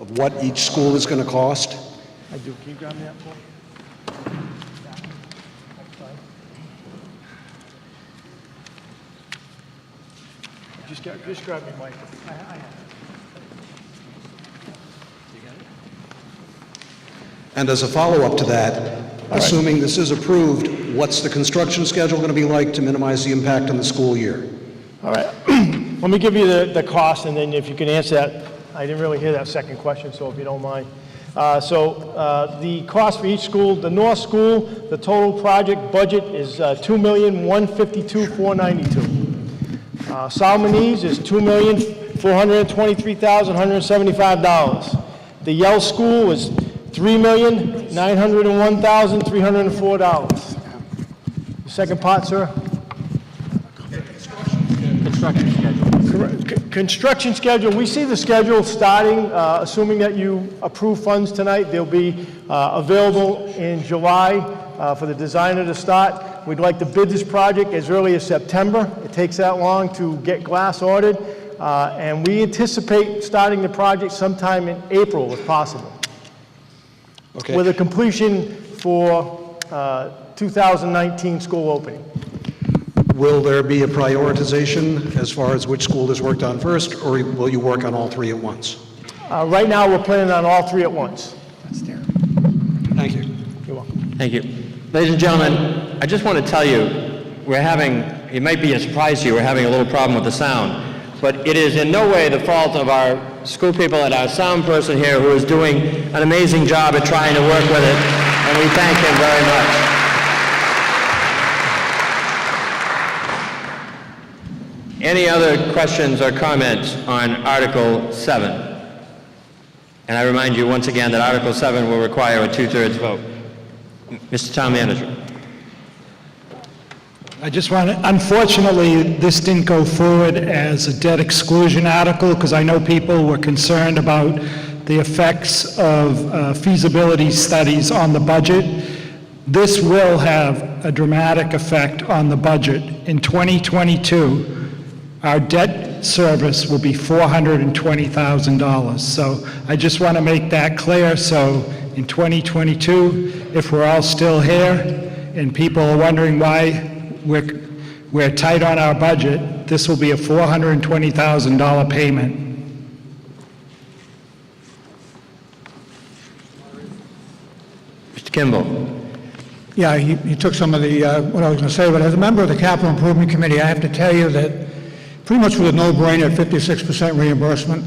of what each school is going to cost? I do. Can you grab me that for? Just grab me, Mike. I have it. And as a follow-up to that, assuming this is approved, what's the construction schedule going to be like to minimize the impact on the school year? All right. Let me give you the cost, and then if you can answer that. I didn't really hear that second question, so if you don't mind. The cost for each school, the North School, the total project budget is $2,152,492. Solomon's is $2,423,175. The Yale School is $3,901,304. The second part, sir? Construction schedule. Construction schedule, we see the schedule starting, assuming that you approve funds tonight. They'll be available in July for the designer to start. We'd like to bid this project as early as September. It takes that long to get glass ordered, and we anticipate starting the project sometime in April if possible. Okay. With a completion for 2019 school opening. Will there be a prioritization as far as which school is worked on first, or will you work on all three at once? Right now, we're planning on all three at once. Thank you. You're welcome. Thank you. Ladies and gentlemen, I just want to tell you, it might be a surprise to you, we're having a little problem with the sound, but it is in no way the fault of our school people and our sound person here who is doing an amazing job at trying to work with it, and we thank him very much. Any other questions or comments on Article 7? And I remind you once again that Article 7 will require a 2/3 vote. Mr. Town Manager. I just want to, unfortunately, this didn't go forward as a debt exclusion article because I know people were concerned about the effects of feasibility studies on the budget. This will have a dramatic effect on the budget. In 2022, our debt service will be $420,000. So I just want to make that clear. So in 2022, if we're all still here and people are wondering why we're tight on our budget, this will be a $420,000 payment. Mr. Kimball. Yeah, he took some of the, what I was going to say, but as a member of the Capital Improvement Committee, I have to tell you that pretty much with a no-brainer at 56% reimbursement,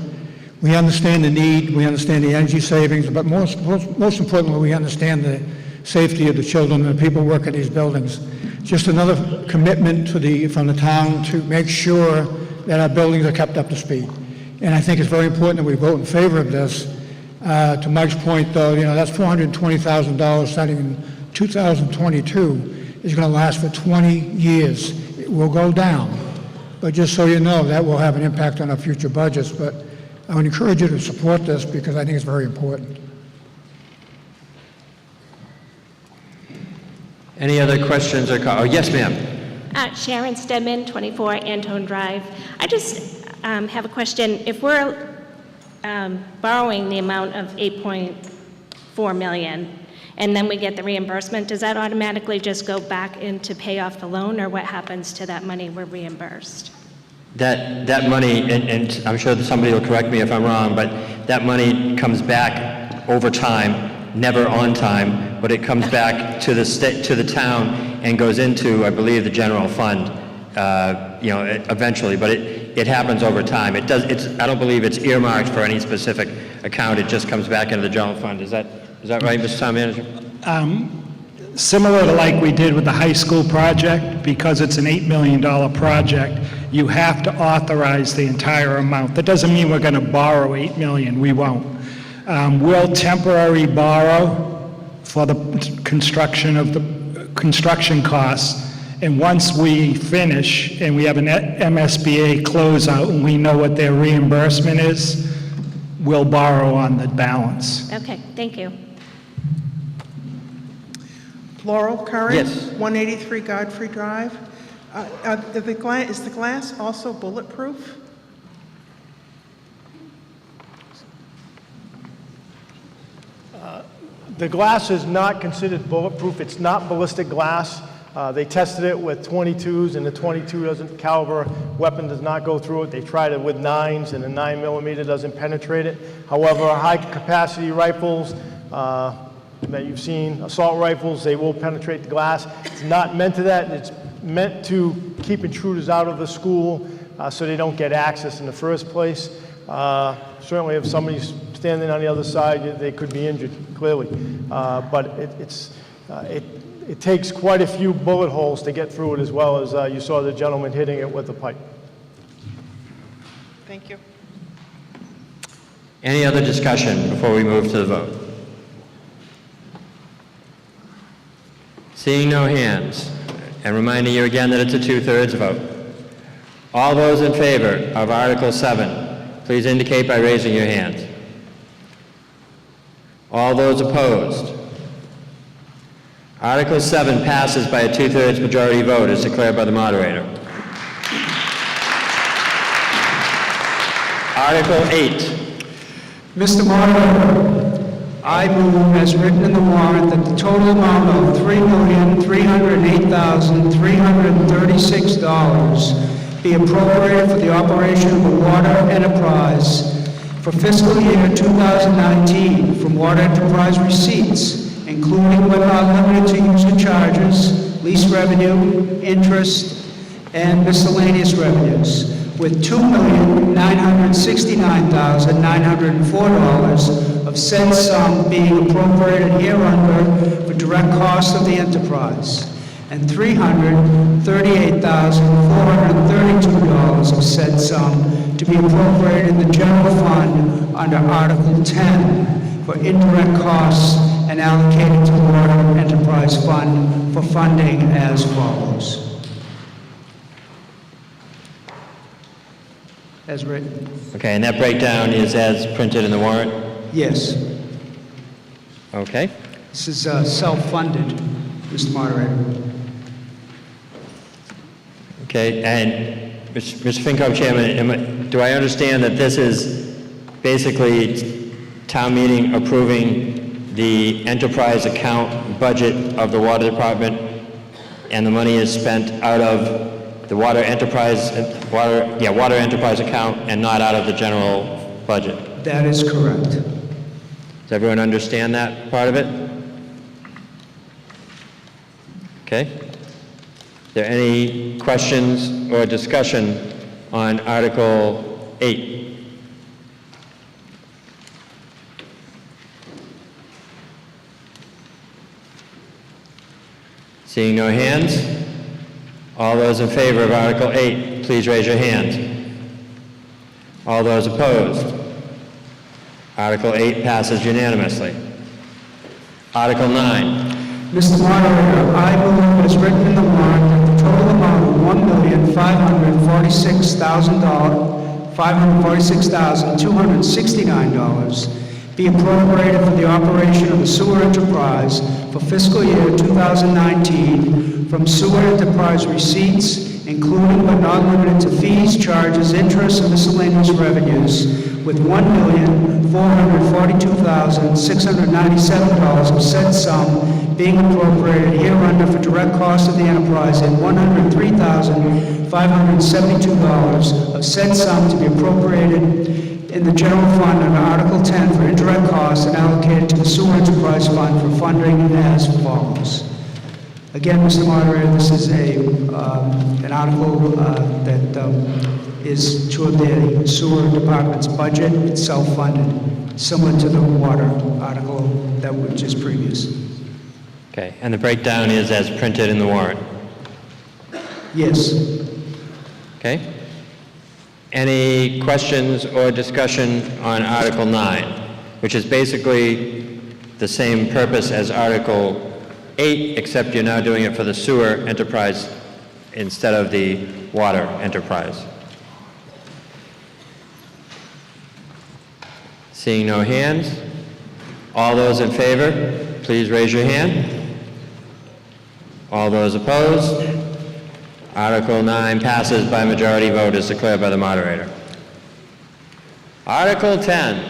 we understand the need, we understand the energy savings, but most importantly, we understand the safety of the children and the people working in these buildings. Just another commitment from the town to make sure that our buildings are kept up to speed. And I think it's very important that we vote in favor of this. To Mike's point, though, that's $420,000 starting in 2022 is going to last for 20 years. It will go down. But just so you know, that will have an impact on our future budgets. But I would encourage you to support this because I think it's very important. Any other questions or comments? Oh, yes, ma'am. Sharon Stedman, 24 Antone Drive. I just have a question. If we're borrowing the amount of $8.4 million and then we get the reimbursement, does that automatically just go back in to pay off the loan, or what happens to that money we're reimbursed? That money, and I'm sure that somebody will correct me if I'm wrong, but that money comes back over time, never on time, but it comes back to the state, to the town, and goes into, I believe, the general fund, eventually. But it happens over time. I don't believe it's earmarked for any specific account. It just comes back into the general fund. Is that right, Mr. Town Manager? Similar to like we did with the high school project, because it's an $8 million project, you have to authorize the entire amount. That doesn't mean we're going to borrow $8 million. We won't. We'll temporarily borrow for the construction of the construction costs, and once we finish and we have an MSBA closeout and we know what their reimbursement is, we'll borrow on the balance. Okay, thank you. Laurel Curry, Yes. 183 Godfrey Drive. Is the glass also bulletproof? The glass is not considered bulletproof. It's not ballistic glass. They tested it with .22s, and the .22 caliber weapon does not go through it. They tried it with 9s, and the 9mm doesn't penetrate it. However, high-capacity rifles that you've seen, assault rifles, they will penetrate the glass. It's not meant to that. It's meant to keep intruders out of the school so they don't get access in the first place. Certainly, if somebody's standing on the other side, they could be injured, clearly. But it takes quite a few bullet holes to get through it, as well as you saw the gentleman hitting it with a pipe. Thank you. Any other discussion before we move to the vote? Seeing no hands, and reminding you again that it's a 2/3 vote. All those in favor of Article 7, please indicate by raising your hands. All those opposed? Article 7 passes by a 2/3 majority vote as declared by the moderator. Article 8. Mr. Moderator, I move as written in the warrant that the total amount of $3,308,336 be appropriated for the operation of the water enterprise for fiscal year 2019 from water enterprise receipts, including but not limited to user charges, lease revenue, interest, and miscellaneous revenues, with $2,969,904 of said sum being appropriated hereunder for direct costs of the enterprise, and $338,432 of said sum to be appropriated in the general fund under Article 10 for indirect costs and allocated to the Water Enterprise Fund for funding as follows. As written. Okay, and that breakdown is as printed in the warrant? Yes. Okay. This is self-funded, Mr. Moderator. Okay, and Mr. FinCom Chairman, do I understand that this is basically town meeting approving the enterprise account budget of the water department, and the money is spent out of the water enterprise account and not out of the general budget? That is correct. Does everyone understand that part of it? Okay. Are there any questions or discussion on Article 8? Seeing no hands, all those in favor of Article 8, please raise your hand. All those opposed? Article 8 passes unanimously. Article 9. Mr. Moderator, I move as written in the warrant that the total amount of $1,546,269 be appropriated for the operation of the sewer enterprise for fiscal year 2019 from sewer enterprise receipts, including but not limited to fees, charges, interest, and miscellaneous revenues, with $1,442,697 of said sum being appropriated hereunder for direct costs of the enterprise, and $103,572 of said sum to be appropriated in the general fund under Article 10 for indirect costs and allocated to the sewer enterprise fund for funding as follows. Again, Mr. Moderator, this is an article that is to the sewer department's budget. It's self-funded, similar to the water article that was just previous. Okay, and the breakdown is as printed in the warrant? Yes. Okay. Any questions or discussion on Article 9, which is basically the same purpose as Article 8, except you're now doing it for the sewer enterprise instead of the water enterprise? Seeing no hands, all those in favor, please raise your hand. All those opposed? Article 9 passes by majority vote as declared by the moderator. Article 10.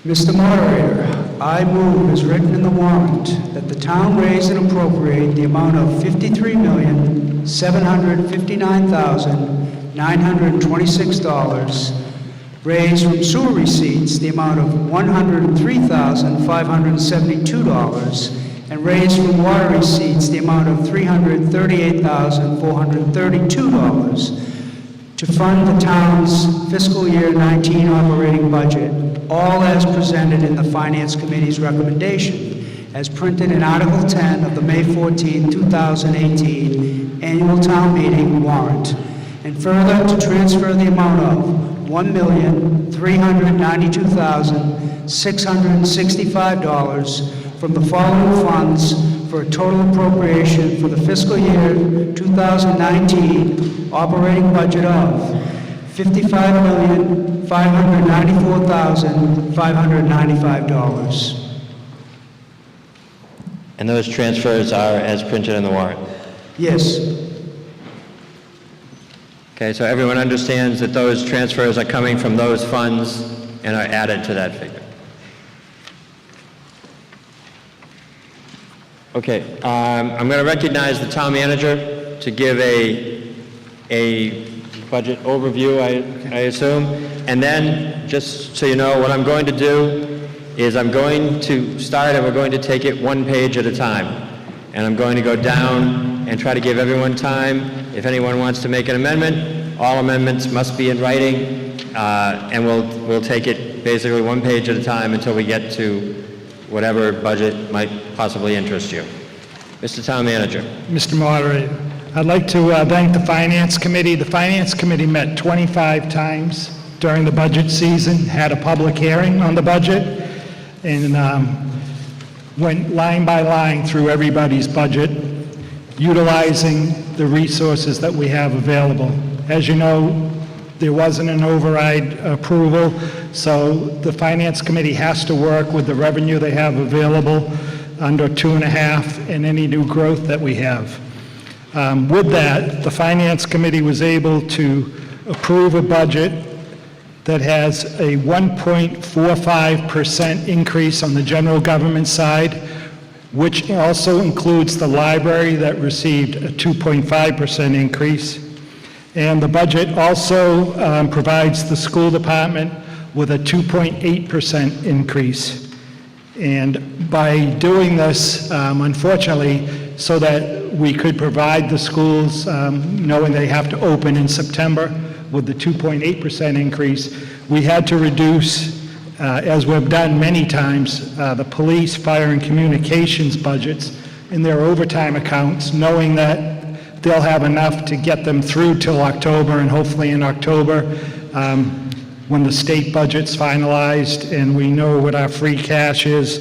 Mr. Moderator, I move, as written in the warrant, that the town raise and appropriate the amount of $53,759,926, raise from sewer receipts the amount of $103,572, and raise from water receipts the amount of $338,432 to fund the town's fiscal year 19 operating budget, all as presented in the Finance Committee's recommendation, as printed in Article 10 of the May 14, 2018 Annual Town Meeting warrant, and further to transfer the amount of $1,392,665 from the following funds for a total appropriation for the fiscal year 2019 operating budget of $55,594,595. And those transfers are as printed in the warrant. Yes. Okay, so everyone understands that those transfers are coming from those funds and are added to that figure. Okay, I'm going to recognize the town manager to give a budget overview, I assume. And then, just so you know, what I'm going to do is I'm going to start and we're going to take it one page at a time. And I'm going to go down and try to give everyone time. If anyone wants to make an amendment, all amendments must be in writing, and we'll take it basically one page at a time until we get to whatever budget might possibly interest you. Mr. Town Manager. Mr. Moderator, I'd like to thank the Finance Committee. The Finance Committee met 25 times during the budget season, had a public hearing on the budget, and went line by line through everybody's budget, utilizing the resources that we have available. As you know, there wasn't an override approval, so the Finance Committee has to work with the revenue they have available under 2.5 and any new growth that we have. With that, the Finance Committee was able to approve a budget that has a 1.45% increase on the general government side, which also includes the library that received a 2.5% increase. And the budget also provides the school department with a 2.8% increase. And by doing this, unfortunately, so that we could provide the schools, knowing they have to open in September with the 2.8% increase, we had to reduce, as we've done many times, the police, fire, and communications budgets in their overtime accounts, knowing that they'll have enough to get them through till October, and hopefully in October, when the state budget's finalized and we know what our free cash is,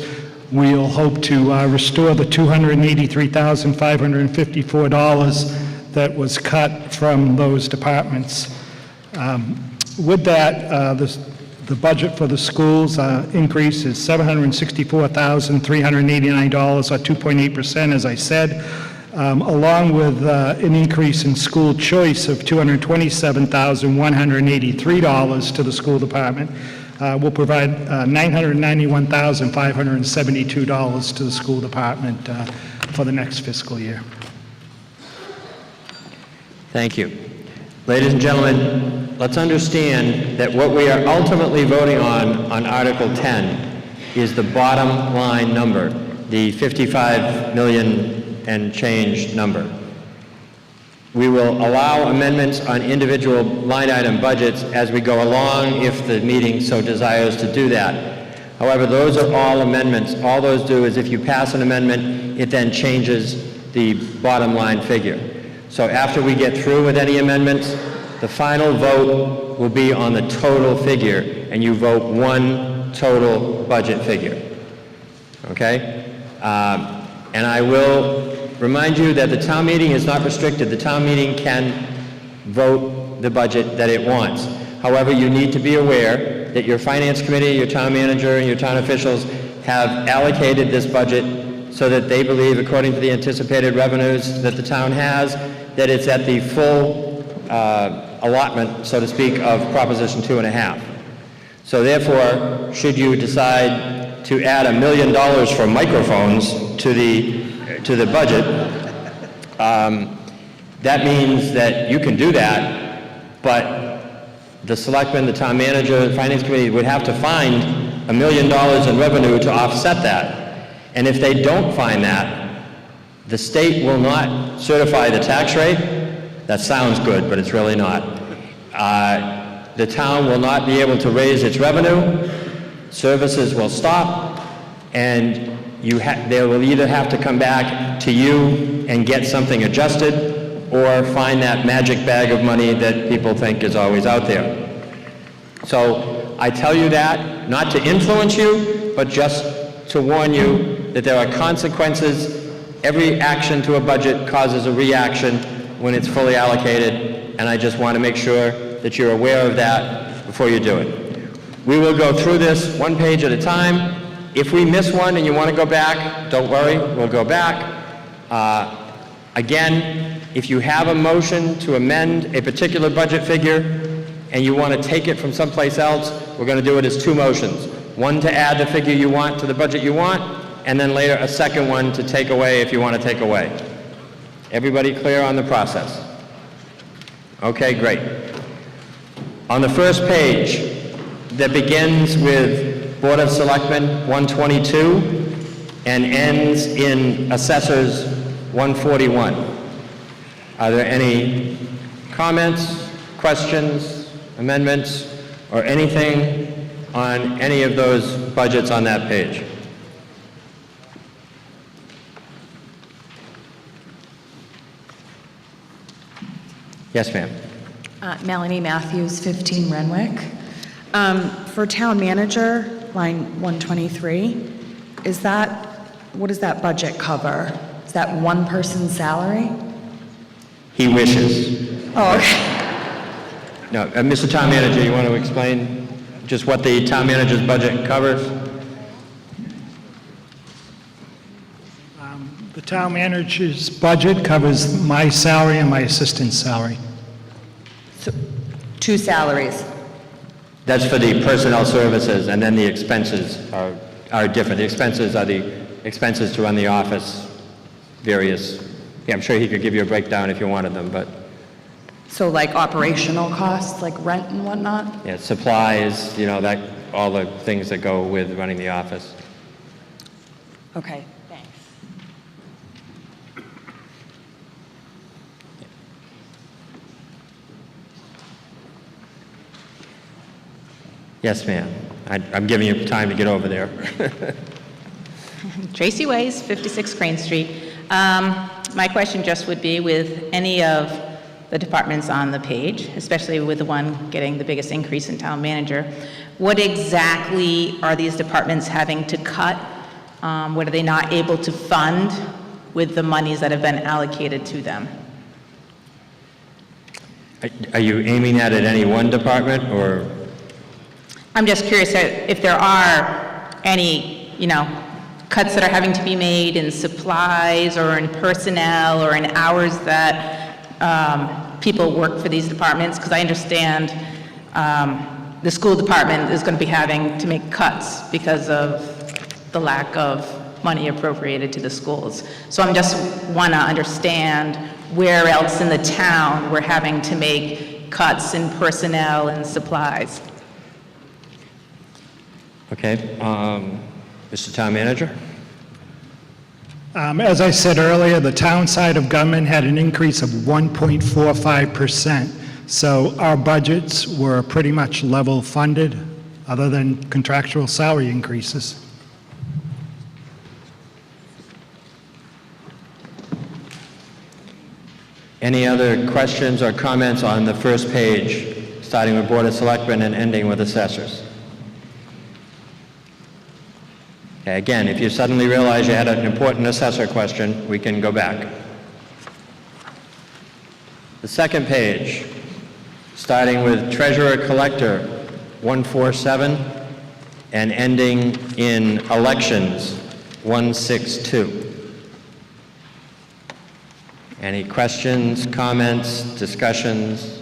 we'll hope to restore the $283,554 that was cut from those departments. With that, the budget for the schools increase is $764,389, or 2.8%, as I said, along with an increase in school choice of $227,183 to the school department. Will provide $991,572 to the school department for the next fiscal year. Thank you. Ladies and gentlemen, let's understand that what we are ultimately voting on Article 10 is the bottom line number, the 55 million and change number. We will allow amendments on individual line item budgets as we go along if the meeting so desires to do that. However, those are all amendments. All those do is if you pass an amendment, it then changes the bottom line figure. So after we get through with any amendments, the final vote will be on the total figure, and you vote one total budget figure. Okay? And I will remind you that the town meeting is not restricted. The town meeting can vote the budget that it wants. However, you need to be aware that your finance committee, your town manager, and your town officials have allocated this budget so that they believe, according to the anticipated revenues that the town has, that it's at the full allotment, so to speak, of Proposition 2.5. So therefore, should you decide to add $1 million for microphones to the budget, that means that you can do that, but the selectmen, the town manager, the finance committee would have to find $1 million in revenue to offset that. And if they don't find that, the state will not certify the tax rate. That sounds good, but it's really not. The town will not be able to raise its revenue, services will stop, and they will either have to come back to you and get something adjusted, or find that magic bag of money that people think is always out there. So I tell you that, not to influence you, but just to warn you that there are consequences. Every action to a budget causes a reaction when it's fully allocated, and I just want to make sure that you're aware of that before you do it. We will go through this one page at a time. If we miss one and you want to go back, don't worry, we'll go back. Again, if you have a motion to amend a particular budget figure and you want to take it from someplace else, we're going to do it as two motions. One to add the figure you want to the budget you want, and then later a second one to take away if you want to take away. Everybody clear on the process? Okay, great. On the first page that begins with Board of Selectmen 122 and ends in Assessors 141. Are there any comments, questions, amendments, or anything on any of those budgets on that page? Yes, ma'am. Melanie Matthews, 15 Renwick. For town manager, line 123, what does that budget cover? Is that one person's salary? He wishes. Oh, okay. No, Mr. Town Manager, you want to explain just what the town manager's budget covers? The town manager's budget covers my salary and my assistant's salary. So, two salaries. That's for the personnel services, and then the expenses are different. The expenses are the expenses to run the office, various. Yeah, I'm sure he could give you a breakdown if you wanted them, but So like operational costs, like rent and whatnot? yeah, supplies, that, all the things that go with running the office. Okay, thanks. Yes, ma'am. I'm giving you time to get over there. Tracy Ways, 56 Crane Street. My question just would be, with any of the departments on the page, especially with the one getting the biggest increase in town manager, what exactly are these departments having to cut? What are they not able to fund with the monies that have been allocated to them? Are you aiming that at any one department, or? I'm just curious if there are any, cuts that are having to be made in supplies or in personnel or in hours that people work for these departments, because I understand the school department is going to be having to make cuts because of the lack of money appropriated to the schools. So I just want to understand where else in the town we're having to make cuts in personnel and supplies. Okay, Mr. Town Manager? As I said earlier, the town side of government had an increase of 1.45%. So our budgets were pretty much level funded, other than contractual salary increases. Any other questions or comments on the first page, starting with Board of Selectmen and ending with assessors? Okay, again, if you suddenly realize you had an important assessor question, we can go back. The second page, starting with Treasurer-Collector 147 and ending in Elections 162. Any questions, comments, discussions?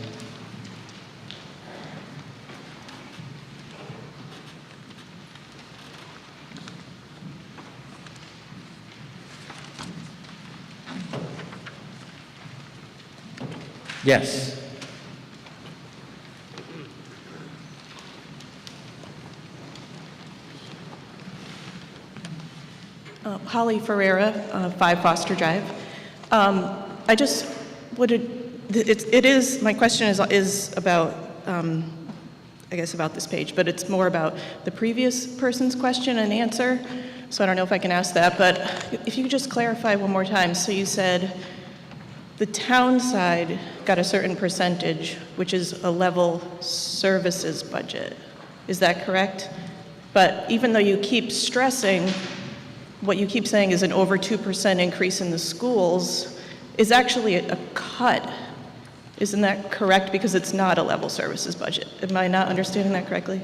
Yes. Holly Ferreira, 5 Foster Drive. I just would, it is, my question is about, I guess about this page, but it's more about the previous person's question and answer, so I don't know if I can ask that, but if you could just clarify one more time. So you said the town side got a certain percentage, which is a level services budget. Is that correct? But even though you keep stressing, what you keep saying is an over 2% increase in the schools is actually a cut. Isn't that correct? Because it's not a level services budget. Am I not understanding that correctly?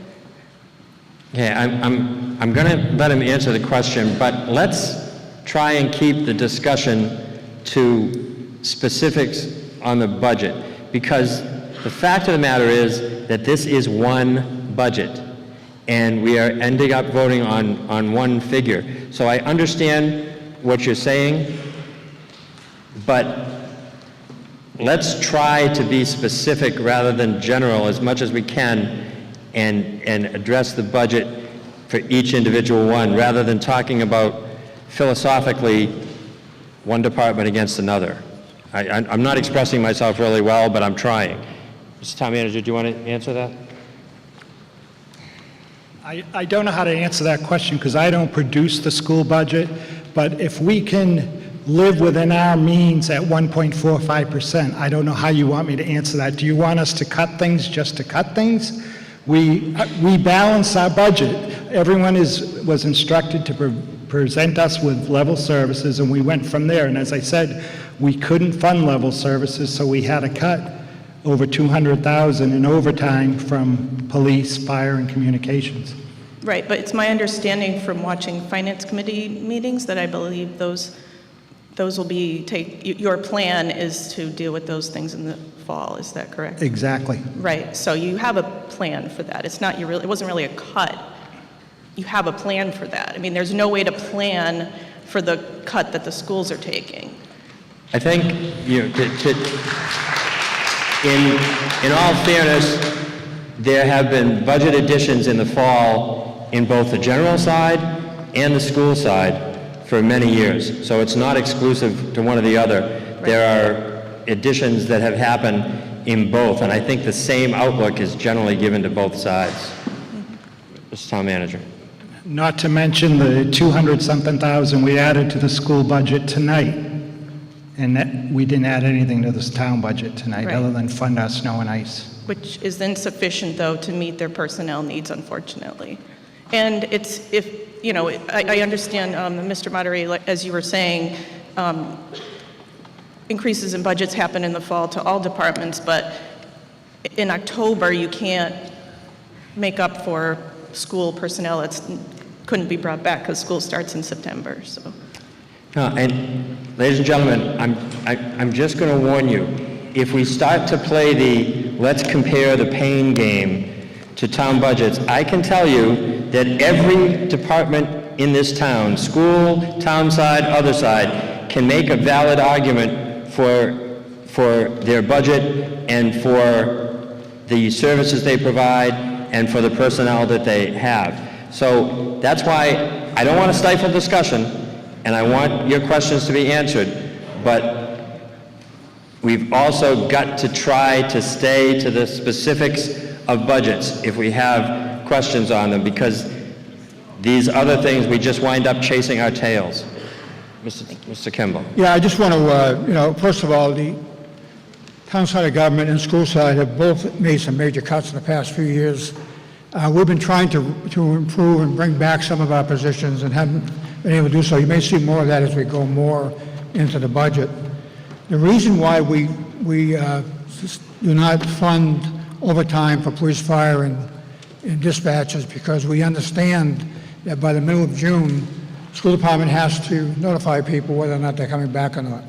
Okay, I'm going to let him answer the question, but let's try and keep the discussion to specifics on the budget, because the fact of the matter is that this is one budget, and we are ending up voting on one figure. So I understand what you're saying, but let's try to be specific rather than general as much as we can, and address the budget for each individual one, rather than talking about philosophically one department against another. I'm not expressing myself really well, but I'm trying. Mr. Town Manager, do you want to answer that? I don't know how to answer that question because I don't produce the school budget, but if we can live within our means at 1.45%, I don't know how you want me to answer that. Do you want us to cut things just to cut things? We balance our budget. Everyone was instructed to present us with level services, and we went from there. And as I said, we couldn't fund level services, so we had to cut over $200,000 in overtime from police, fire, and communications. Right, but it's my understanding from watching Finance Committee meetings that I believe those will be, your plan is to deal with those things in the fall, is that correct? Exactly. Right, so you have a plan for that. It's not, it wasn't really a cut. You have a plan for that. I mean, there's no way to plan for the cut that the schools are taking. I think, in all fairness, there have been budget additions in the fall in both the general side and the school side for many years. So it's not exclusive to one or the other. Right. There are additions that have happened in both, and I think the same outlook is generally given to both sides. Mr. Town Manager. Not to mention the 200-something thousand we added to the school budget tonight. And that we didn't add anything to this town budget tonight, Right. other than fund our snow and ice. Which is insufficient, though, to meet their personnel needs, unfortunately. And it's, I understand, Mr. Moderator, as you were saying, increases in budgets happen in the fall to all departments, but in October, you can't make up for school personnel that couldn't be brought back because school starts in September, so. And ladies and gentlemen, I'm just going to warn you, if we start to play the let's compare the pain game to town budgets, I can tell you that every department in this town, school, town side, other side, can make a valid argument for their budget and for the services they provide and for the personnel that they have. So that's why I don't want to stifle discussion, and I want your questions to be answered, but we've also got to try to stay to the specifics of budgets if we have questions on them, because these other things, we just wind up chasing our tails. Mr. Kimball. Yeah, I just want to, first of all, the town side of government and school side have both made some major cuts in the past few years. We've been trying to improve and bring back some of our positions and haven't been able to do so. You may see more of that as we go more into the budget. The reason why we do not fund overtime for police, fire, and dispatch is because we understand that by the middle of June, the school department has to notify people whether or not they're coming back or not.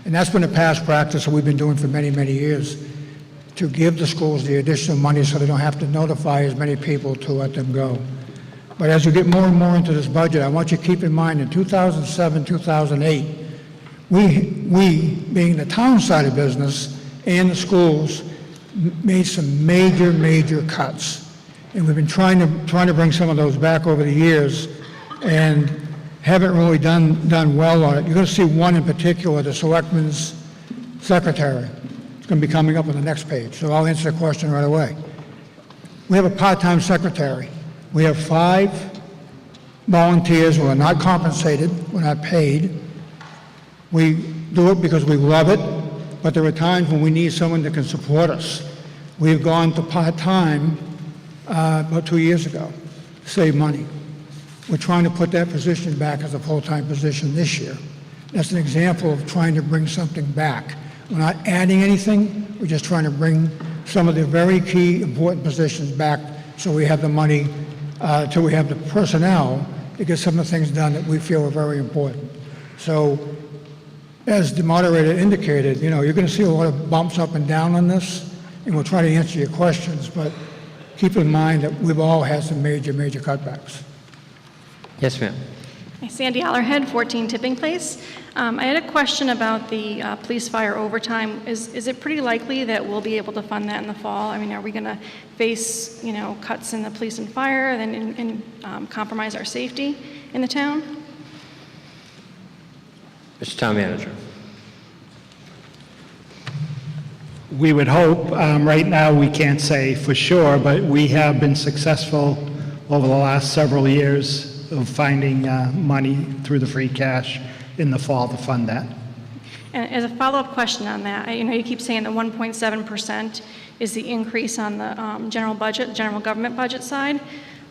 And that's been a past practice that we've been doing for many, many years, to give the schools the additional money so they don't have to notify as many people to let them go. But as you get more and more into this budget, I want you to keep in mind in 2007, 2008, we being the town side of business, and the schools made some major cuts. And we've been trying to bring some of those back over the years and haven't really done well on it. You're going to see one in particular, the selectman's secretary. It's going to be coming up on the next page, so I'll answer the question right away. We have a part-time secretary. We have 5 volunteers who are not compensated, we're not paid. We do it because we love it, but there are times when we need someone that can support us. We've gone to part-time about 2 years ago to save money. We're trying to put that position back as a full-time position this year. That's an example of trying to bring something back. We're not adding anything, we're just trying to bring some of the very key important positions back so we have the money, till we have the personnel to get some of the things done that we feel are very important. So, as the moderator indicated, you know, you're going to see a lot of bumps up and down on this, and we'll try to answer your questions, but keep in mind that we've all had some major cutbacks. Yes, ma'am. Sandy Allerhead, 14 Tipping Place. I had a question about the police fire overtime. Is it pretty likely that we'll be able to fund that in the fall? I mean, are we going to face, you know, cuts in the police and fire and compromise our safety in the town? Mr. Town Manager. We would hope. Right now, we can't say for sure, but we have been successful over the last several years of finding money through the free cash in the fall to fund that. And as a follow-up question on that, you know, you keep saying the 1.7% is the increase on the general government budget side.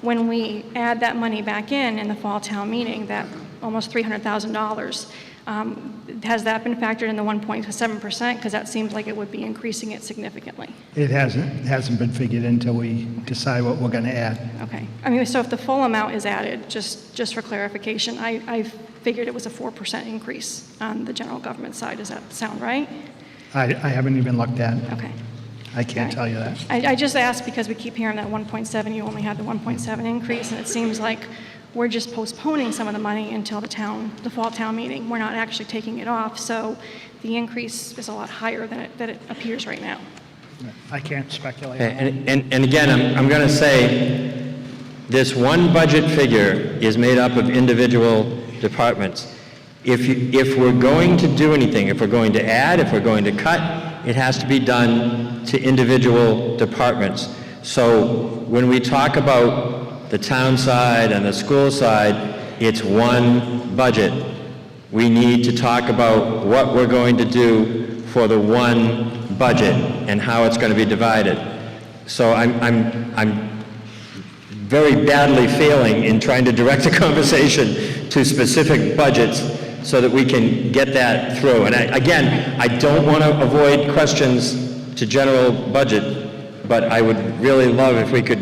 When we add that money back in the fall town meeting, that almost $300,000, has that been factored in the 1.7%? Because that seems like it would be increasing it significantly. It hasn't been figured until we decide what we're going to add. Okay. I mean, so if the full amount is added, just for clarification, I figured it was a 4% increase on the general government side. Does that sound right? I haven't even looked at it. Okay. I can't tell you that. I just asked because we keep hearing that 1.7, you only had the 1.7 increase, and it seems like we're just postponing some of the money until the fall town meeting. We're not actually taking it off, so the increase is a lot higher than it appears right now. I can't speculate. And again, I'm going to say, this one budget figure is made up of individual departments. If we're going to do anything, if we're going to add, if we're going to cut, it has to be done to individual departments. So when we talk about the town side and the school side, it's one budget. We need to talk about what we're going to do for the one budget and how it's going to be divided. So I'm very badly failing in trying to direct a conversation to specific budgets so that we can get that through. And I don't want to avoid questions to general budget, but I would really love if we could,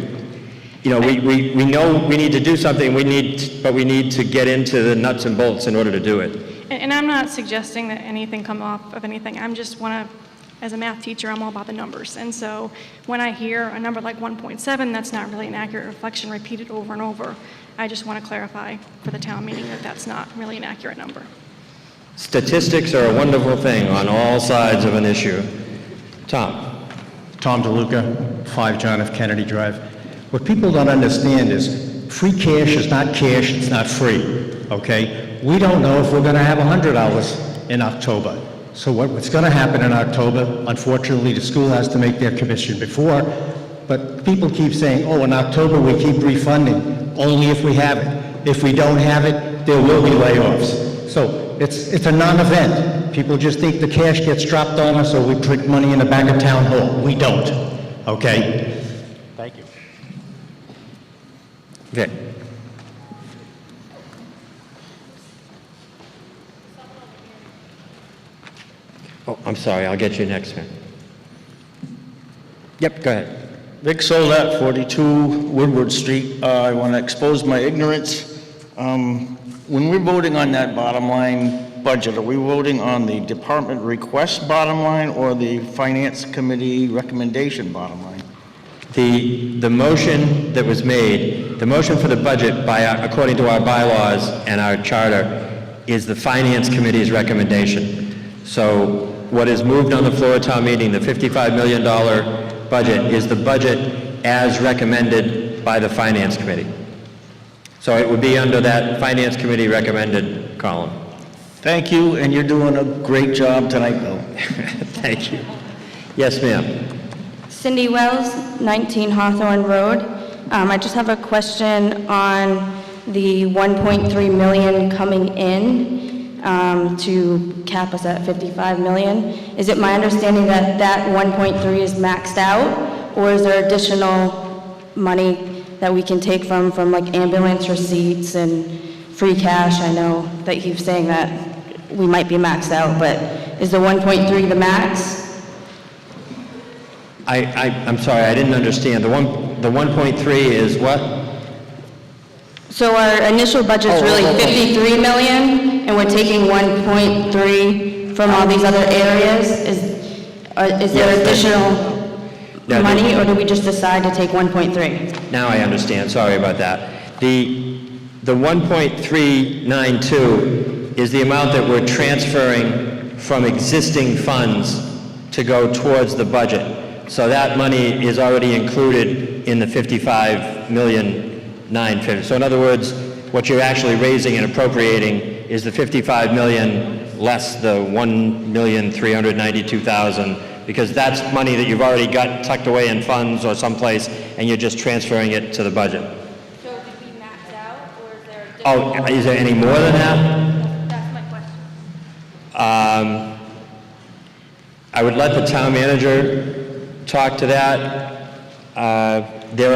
you know, we know we need to do something, but we need to get into the nuts and bolts in order to do it. And I'm not suggesting that anything come off of anything. I'm just want to, as a math teacher, I'm all about the numbers. And so when I hear a number like 1.7, that's not really an accurate reflection repeated over and over. I just want to clarify for the town meeting that that's not really an accurate number. Statistics are a wonderful thing on all sides of an issue. Tom. Tom DeLuca, 5 John F. Kennedy Drive. What people don't understand is free cash is not cash, it's not free, okay? We don't know if we're going to have $100 in October. So what's going to happen in October, unfortunately, the school has to make their commission before, but people keep saying, oh, in October we keep refunding, only if we have it. If we don't have it, there will be layoffs. So it's a non-event. People just think the cash gets dropped on us or we put money in the back of town hall. We don't, okay? Thank you. Vic. Oh, I'm sorry, I'll get you next, man. Yep, go ahead. Vic Soldat, 42 Woodward Street. I want to expose my ignorance. When we're voting on that bottom line budget, are we voting on the department request bottom line or the finance committee recommendation bottom line? The motion that was made, the motion for the budget according to our bylaws and our charter is the finance committee's recommendation. So what is moved on the floor of town meeting, the $55 million budget, is the budget as recommended by the Finance Committee. So it would be under that Finance Committee recommended column. Thank you, and you're doing a great job tonight, Bill. Thank you. Yes, ma'am. Cindy Wells, 19 Hawthorne Road. I just have a question on the 1.3 million coming in to cap us at 55 million. Is it my understanding that that 1.3 is maxed out, or is there additional money that we can take from like ambulance receipts and free cash? I know that he's saying that we might be maxed out, but is the 1.3 the max? I'm sorry, I didn't understand. The 1.3 is what? So our initial budget's really 53 million, and we're taking 1.3 from all these other areas. Is there additional money, or do we just decide to take 1.3? Now I understand, sorry about that. The 1.392 is the amount that we're transferring from existing funds to go towards the budget. So that money is already included in the 55,950,000. So in other words, what you're actually raising and appropriating is the 55 million less the 1,392,000, because that's money that you've already got tucked away in funds or someplace, and you're just transferring it to the budget. So did we max out, or is there Oh, is there any more than that? That's my question. I would let the town manager talk to that. There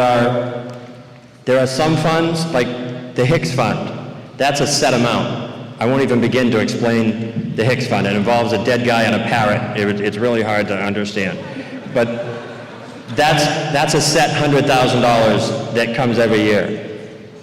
are some funds, like the Hicks Fund. That's a set amount. I won't even begin to explain the Hicks Fund. It involves a dead guy and a parrot. It's really hard to understand. But that's a set $100,000 that comes every year.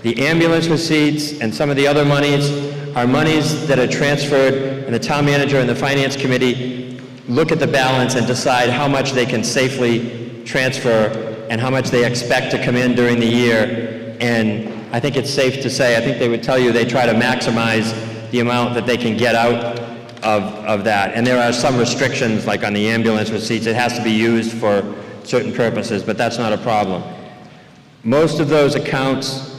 The ambulance receipts and some of the other monies are monies that are transferred, and the town manager and the finance committee look at the balance and decide how much they can safely transfer and how much they expect to come in during the year. And I think it's safe to say, I think they would tell you they try to maximize the amount that they can get out of that. And there are some restrictions, like on the ambulance receipts, it has to be used for certain purposes, but that's not a problem. Most of those accounts,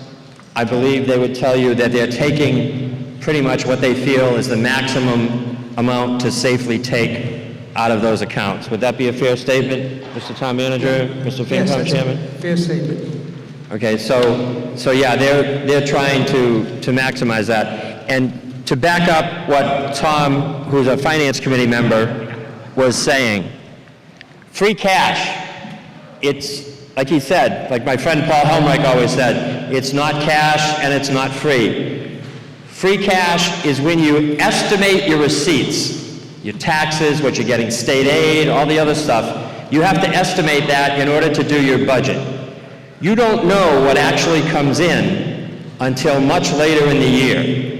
I believe they would tell you that they're taking pretty much what they feel is the maximum amount to safely take out of those accounts. Would that be a fair statement, Mr. Town Manager, Mr. Yes, FinCom that's Chairman? a fair statement. Okay, so yeah, they're trying to maximize that. And to back up what Tom, who's a finance committee member, was saying, free cash, it's, like he said, like my friend Paul Helmreich always said, it's not cash and it's not free. Free cash is when you estimate your receipts, your taxes, what you're getting state aid, all the other stuff. You have to estimate that in order to do your budget. You don't know what actually comes in until much later in the year,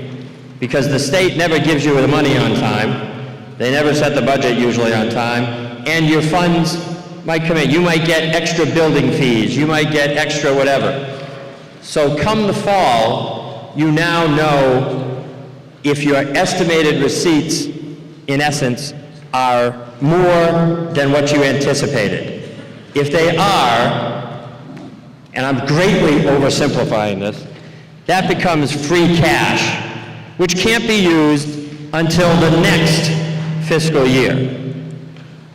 because the state never gives you the money on time. They never set the budget usually on time, and your funds might come in. You might get extra building fees, you might get extra whatever. So come the fall, you now know if your estimated receipts, in essence, are more than what you anticipated. If they are, and I'm greatly oversimplifying this, that becomes free cash, which can't be used until the next fiscal year.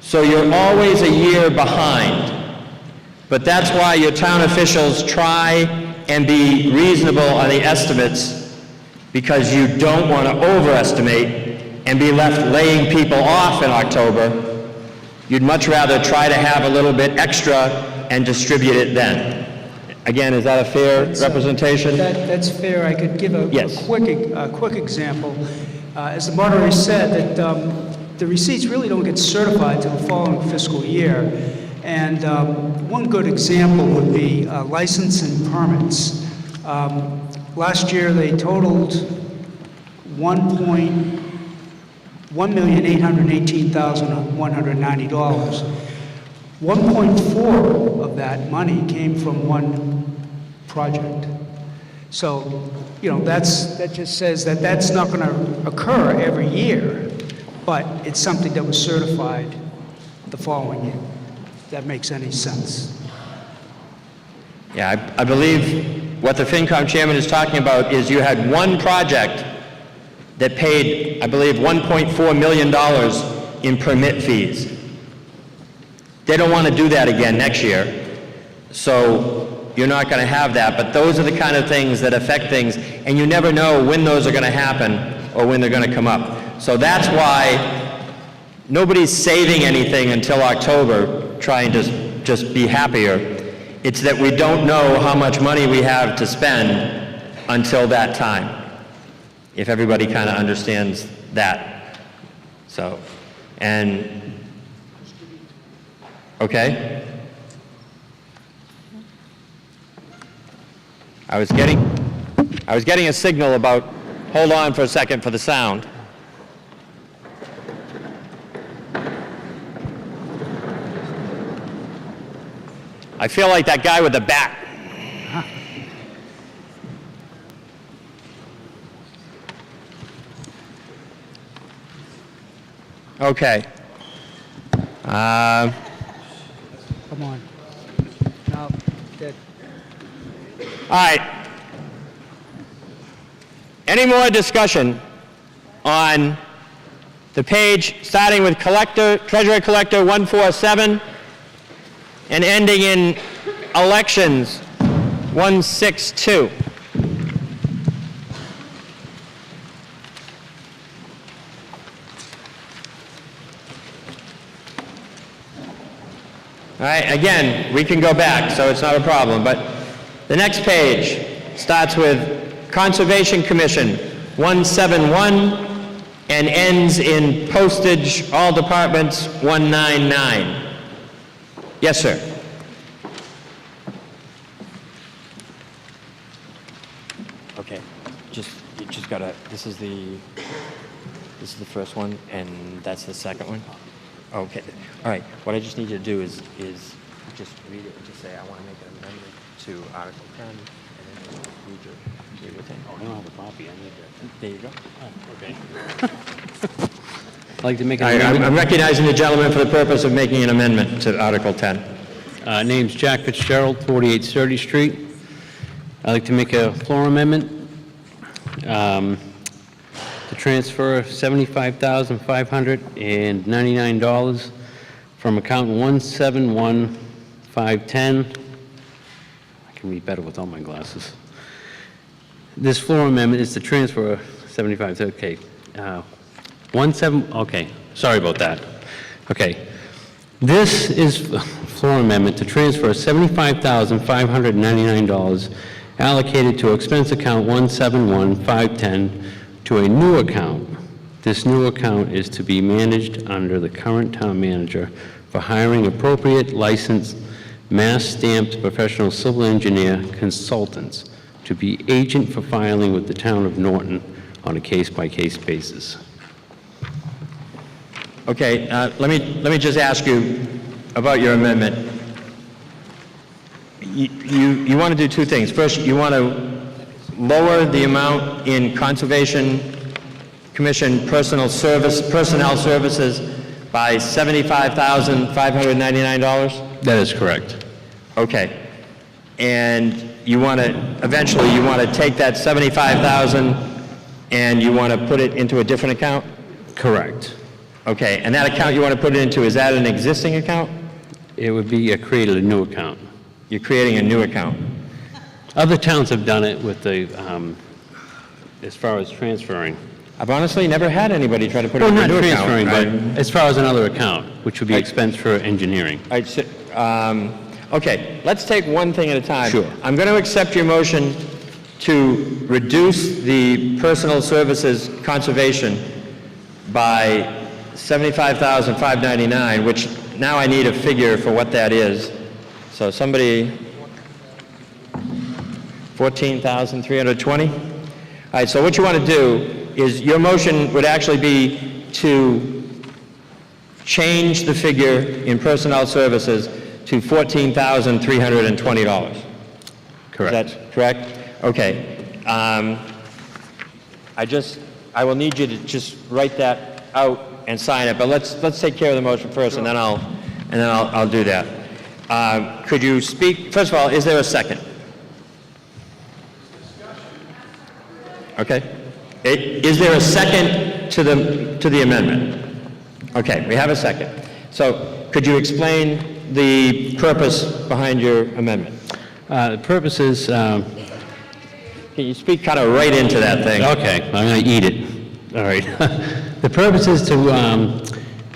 So you're always a year behind. But that's why your town officials try and be reasonable on the estimates, because you don't want to overestimate and be left laying people off in October. You'd much rather try to have a little bit extra and distribute it then. Again, is that a fair representation? That's fair. I could give a quick example. As the moderator said, that the receipts really don't get certified till the following fiscal year. And one good example would be license and permits. Last year, they totaled $1,818,190. 1.4 of that money came from one project. So, that just says that that's not going to occur every year. but it's something that was certified the following year. If that makes any sense. Yeah, I believe what the FinCom chairman is talking about is you had one project that paid, I believe, $1.4 million in permit fees. They don't want to do that again next year, so you're not going to have that. But those are the kind of things that affect things, and you never know when those are going to happen or when they're going to come up. So that's why nobody's saving anything until October, trying to just be happier. It's that we don't know how much money we have to spend until that time, if everybody kind of understands that. So, and, okay? I was getting a signal about, hold on for a second for the sound. I feel like that guy with the bat. Okay. Come on. No, that, All right. Any more discussion on the page starting with Treasurer Collector 147 and ending in Elections 162? All right, again, we can go back, so it's not a problem, but the next page starts with Conservation Commission 171 and ends in Postage, All Departments 199. Yes, sir. Okay, you just gotta, this is the first one, and that's the second one? Okay, all right, what I just need you to do is just read it and just say, I want to make an amendment to Article 10, and then read your thing. I don't have a copy, I need that. There you go. Okay. I'd like to make an I'm amendment. recognizing the gentleman for the purpose of making an amendment to Article 10. Name's Jack Fitzgerald, 48 Sturdy Street. I'd like to make a floor amendment to transfer $75,599 from account 171510. I can read better without my glasses. This floor amendment is to transfer 75, okay. Okay, sorry about that. Okay. This is floor amendment to transfer $75,599 allocated to expense account 171510 to a new account. This new account is to be managed under the current town manager for hiring appropriate licensed mass-stamped professional civil engineer consultants to be agent for filing with the town of Norton on a case-by-case basis. Okay, let me just ask you about your amendment. You want to do two things. First, you want to lower the amount in Conservation Commission personnel services by $75,599? That is correct. Okay. And you want to, eventually, you want to take that $75,000 and you want to put it into a different account? Correct. Okay, and that account you want to put it into, is that an existing account? It would be created a new account. You're creating a new account. Other towns have done it with the, as far as transferring. I've honestly never had anybody try to put it Well, in a not new account. transferring, but as far as another account, which would be expense for engineering. Okay, let's take one thing at a time. Sure. I'm going to accept your motion to reduce the personal services conservation by $75,599, which now I need a figure for what that is. So somebody, 14,320? All right, so what you want to do is your motion would actually be to change the figure in personnel services to $14,320. Correct. Is that correct? Okay. I will need you to just write that out and sign it, but let's take care of the motion first, and then I'll do that. Could you speak, first of all, is there a second? Okay. Is there a second to the amendment? Okay, we have a second. So could you explain the purpose behind your amendment? The purpose is, Can you speak kind of right into that thing? okay, I'm going to eat it. All right. The purpose is to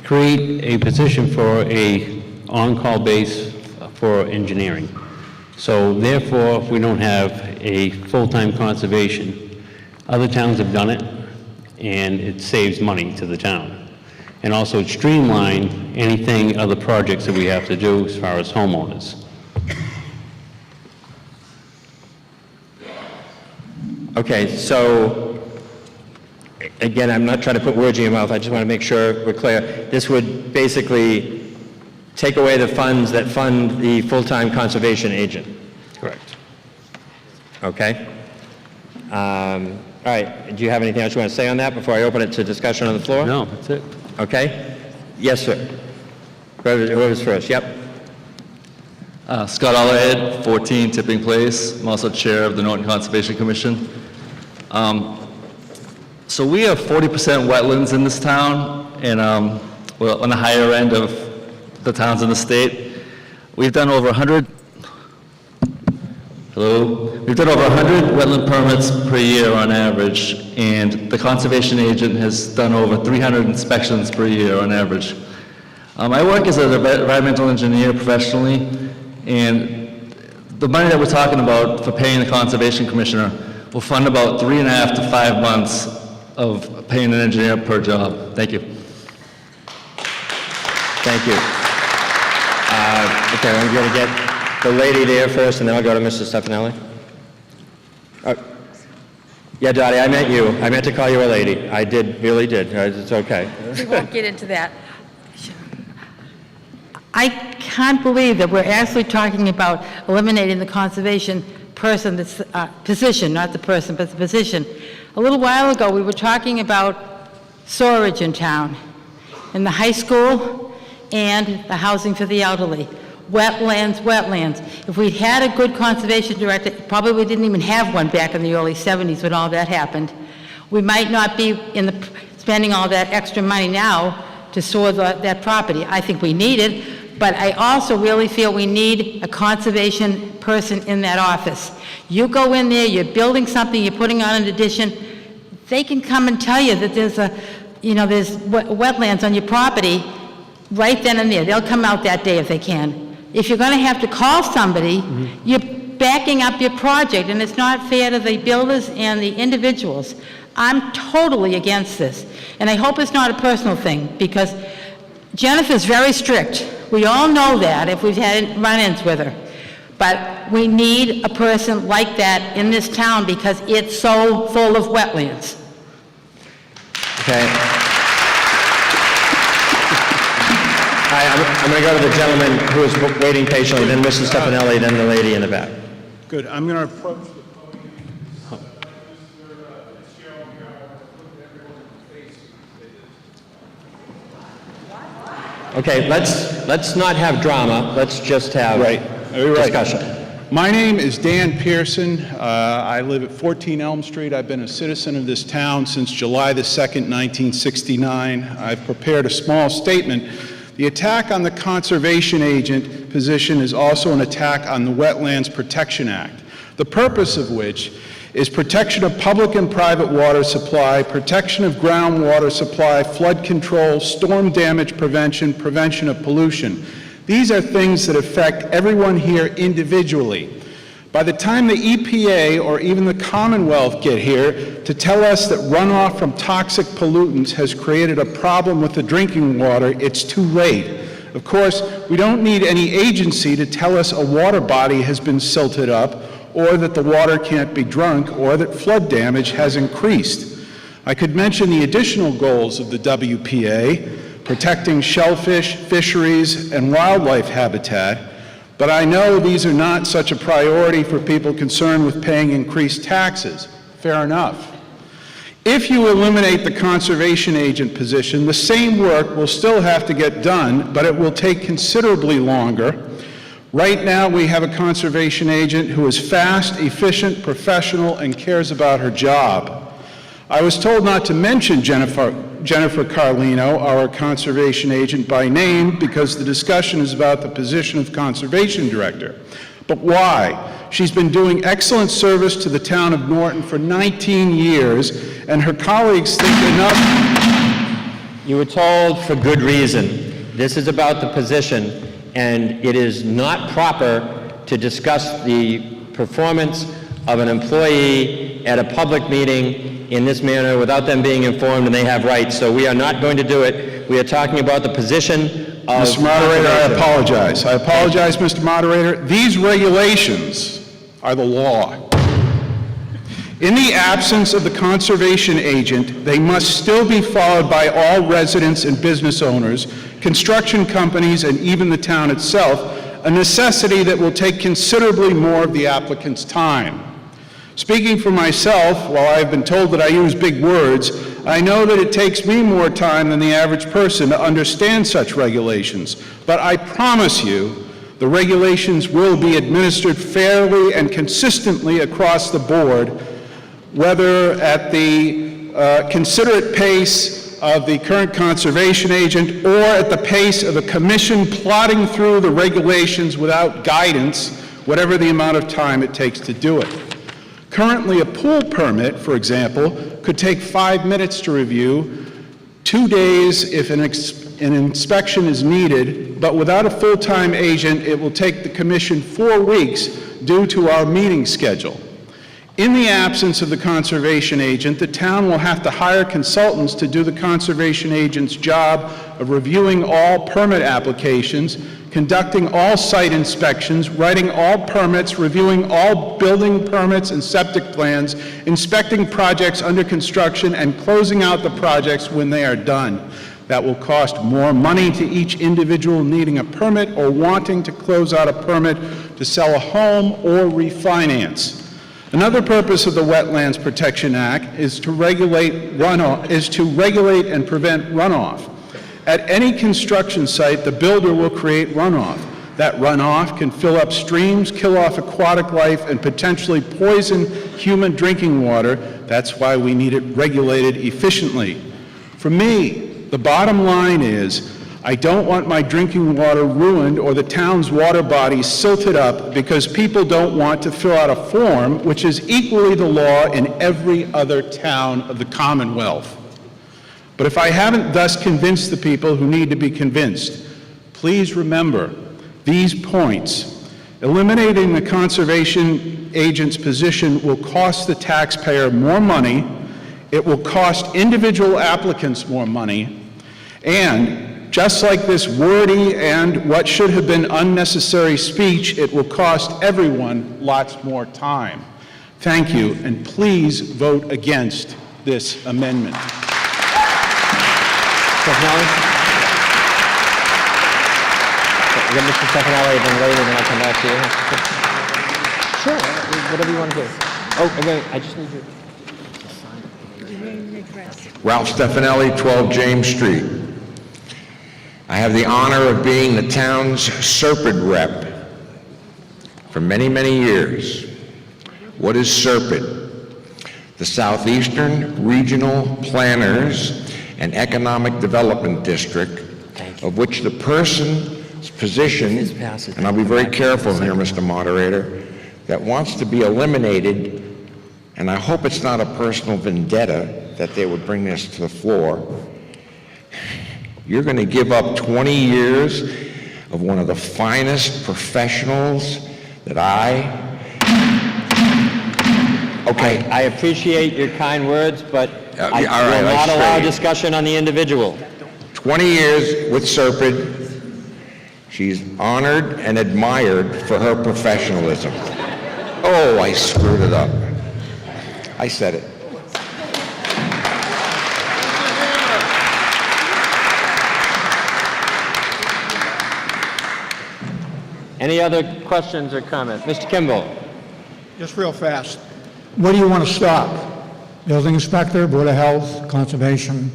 create a position for a on-call base for engineering. So therefore, we don't have a full-time conservation. Other towns have done it, and it saves money to the town. And also streamline anything, other projects that we have to do as far as homeowners. Okay, so, again, I'm not trying to put words in your mouth, I just want to make sure we're clear. This would basically take away the funds that fund the full-time conservation agent? Correct. Okay. All right, do you have anything else you want to say on that before I open it to discussion on the floor? No, that's it. Okay. Yes, sir. Whoever's first, yep. Scott Allahead, 14 Tipping Place. I'm also chair of the Norton Conservation Commission. So we have 40% wetlands in this town, and we're on the higher end of the towns in the state. We've done over 100 wetland permits per year on average, and the conservation agent has done over 300 inspections per year on average. I work as an environmental engineer professionally, and the money that we're talking about for paying the conservation commissioner will fund about 3.5 to 5 months of paying an engineer per job. Thank you. Thank you. Okay, I'm going to get the lady there first, and then I'll go to Mr. Stefanelli. Yeah, Dottie, I meant you. I meant to call you a lady. I really did. It's okay. We won't get into that. I can't believe that we're actually talking about eliminating the conservation person, this position, not the person, but the position. A little while ago, we were talking about storage in town, in the high school and the housing for the elderly. Wetlands. If we'd had a good conservation director, probably we didn't even have one back in the early 70s when all that happened, we might not be spending all that extra money now to store that property. I think we need it, but I also really feel we need a conservation person in that office. You go in there, you're building something, you're putting on an addition, they can come and tell you that there's wetlands on your property right then and there. They'll come out that day if they can. If you're going to have to call somebody, you're backing up your project, and it's not fair to the builders and the individuals. I'm totally against this, and I hope it's not a personal thing, because Jennifer's very strict. We all know that if we've had run-ins with her. But we need a person like that in this town because it's so full of wetlands. Okay. I'm going to go to the gentleman who is waiting patiently, then Mrs. Stefanelli, then the lady in the back. Good. I'm going to approach the podium. Okay, let's not have drama. Let's just have discussion. My name is Dan Pearson. I live at 14 Elm Street. I've been a citizen of this town since July the 2nd, 1969. I've prepared a small statement. The attack on the conservation agent position is also an attack on the Wetlands Protection Act, the purpose of which is protection of public and private water supply, protection of groundwater supply, flood control, storm damage prevention, prevention of pollution. These are things that affect everyone here individually. By the time the EPA or even the Commonwealth get here to tell us that runoff from toxic pollutants has created a problem with the drinking water, it's too late. Of course, we don't need any agency to tell us a water body has been silted up, or that the water can't be drunk, or that flood damage has increased. I could mention the additional goals of the WPA, protecting shellfish, fisheries, and wildlife habitat, but I know these are not such a priority for people concerned with paying increased taxes. Fair enough. If you eliminate the conservation agent position, the same work will still have to get done, but it will take considerably longer. Right now, we have a conservation agent who is fast, efficient, professional, and cares about her job. I was told not to mention Jennifer Carlino, our conservation agent, by name because the discussion is about the position of conservation director. But why? She's been doing excellent service to the town of Norton for 19 years, and her colleagues think enough. You were told for good reason. This is about the position, and it is not proper to discuss the performance of an employee at a public meeting in this manner without them being informed, and they have rights. So we are not going to do it. We are talking about the position of... Mr. Moderator, I apologize. I apologize, Mr. Moderator. These regulations are the law. In the absence of the conservation agent, they must still be followed by all residents and business owners, construction companies, and even the town itself, a necessity that will take considerably more of the applicant's time. Speaking for myself, while I have been told that I use big words, I know that it takes me more time than the average person to understand such regulations. But I promise you, the regulations will be administered fairly and consistently across the board, whether at the considerate pace of the current conservation agent or at the pace of a commission plodding through the regulations without guidance, whatever the amount of time it takes to do it. Currently, a pool permit, for example, could take 5 minutes to review, 2 days if an inspection is needed, but without a full-time agent, it will take the commission 4 weeks due to our meeting schedule. In the absence of the conservation agent, the town will have to hire consultants to do the conservation agent's job of reviewing all permit applications, conducting all site inspections, writing all permits, reviewing all building permits and septic plans, inspecting projects under construction, and closing out the projects when they are done. That will cost more money to each individual needing a permit or wanting to close out a permit to sell a home or refinance. Another purpose of the Wetlands Protection Act is to regulate and prevent runoff. At any construction site, the builder will create runoff. That runoff can fill up streams, kill off aquatic life, and potentially poison human drinking water. That's why we need it regulated efficiently. For me, the bottom line is, I don't want my drinking water ruined or the town's water bodies silted up because people don't want to fill out a form, which is equally the law in every other town of the Commonwealth. But if I haven't thus convinced the people who need to be convinced, please remember these points. Eliminating the conservation agent's position will cost the taxpayer more money, it will cost individual applicants more money, and just like this wordy and what should have been unnecessary speech, it will cost everyone lots more time. Thank you, and please vote against this amendment. Stefanelli? We got Mr. Stefanelli, then later, then I'll come back to you. Sure, whatever you want to do. Oh, wait, I just need you. Ralph Stefanelli, 12 James Street. I have the honor of being the town's SERPID rep for many, many years. What is SERPID? The Southeastern Regional Planners and Economic Development District, of which the person's position, and I'll be very careful here, Mr. Moderator, that wants to be eliminated, and I hope it's not a personal vendetta that they would bring this to the floor. You're going to give up 20 years of one of the finest professionals that Okay. I appreciate your kind words, but I all right, will not allow straight. discussion on the individual. 20 years with SERPID. She's honored and admired for her professionalism. Oh, I screwed it up. I said it. Any other questions or comments? Mr. Kimball? Just real fast. What do you want to stop? building inspector, board of health, conservation.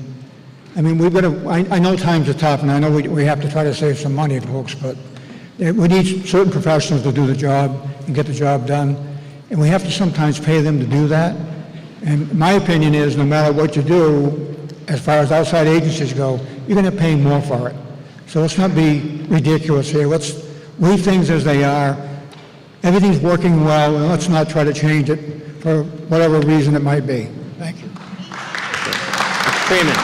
I mean, we've got to, I know times are tough, and I know we have to try to save some money, folks, but we need certain professionals to do the job and get the job done, and we have to sometimes pay them to do that. And my opinion is, no matter what you do, as far as outside agencies go, you're going to pay more for it. So let's not be ridiculous here. Let's leave things as they are. Everything's working well, and let's not try to change it for whatever reason it might be. Thank you. Freeman.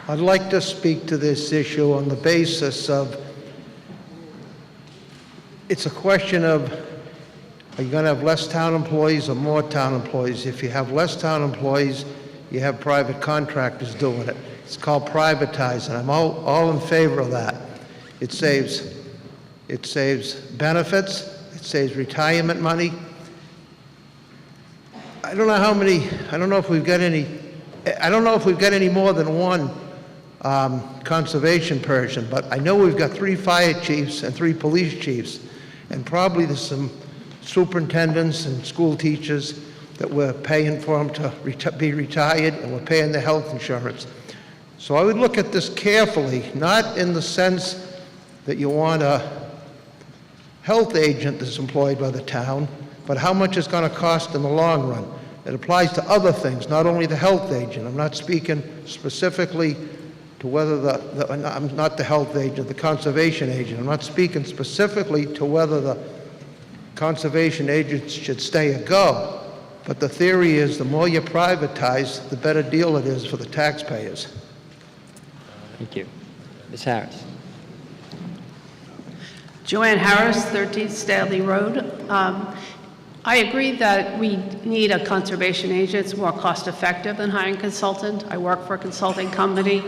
I'd like to speak to this issue on the basis of, it's a question of, are you going to have less town employees or more town employees? If you have less town employees, you have private contractors doing it. It's called privatizing. I'm all in favor of that. It saves benefits, it saves retirement money. I don't know if we've got any more than one conservation person, but I know we've got 3 fire chiefs and 3 police chiefs, and probably there's some superintendents and school teachers that we're paying for them to be retired, and we're paying their health insurance. So I would look at this carefully, not in the sense that you want a health agent that's employed by the town, but how much it's going to cost in the long run. It applies to other things, not only the health agent. I'm not speaking specifically to whether I'm not the health agent, the conservation agent. I'm not speaking specifically to whether the conservation agents should stay or go. But the theory is the more you privatize, the better deal it is for the taxpayers. Thank you. Ms. Harris. Joanne Harris, 13th Staley Road. I agree that we need a conservation agent. It's more cost-effective than hiring a consultant. I work for a consulting company.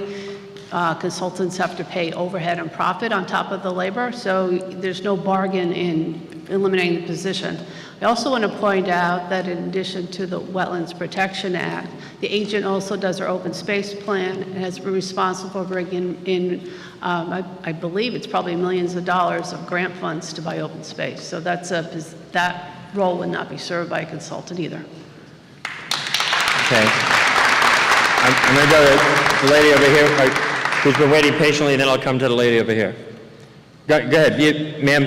Consultants have to pay overhead and profit on top of the labor, so there's no bargain in eliminating the position. I also want to point out that in addition to the Wetlands Protection Act, the agent also does our open space plan and has been responsible for bringing in, I believe it's probably millions of dollars of grant funds to buy open space. So that role would not be served by a consultant either. Okay. I'm going to go to the lady over here who's been waiting patiently, then I'll come to the lady over here. Go ahead, ma'am.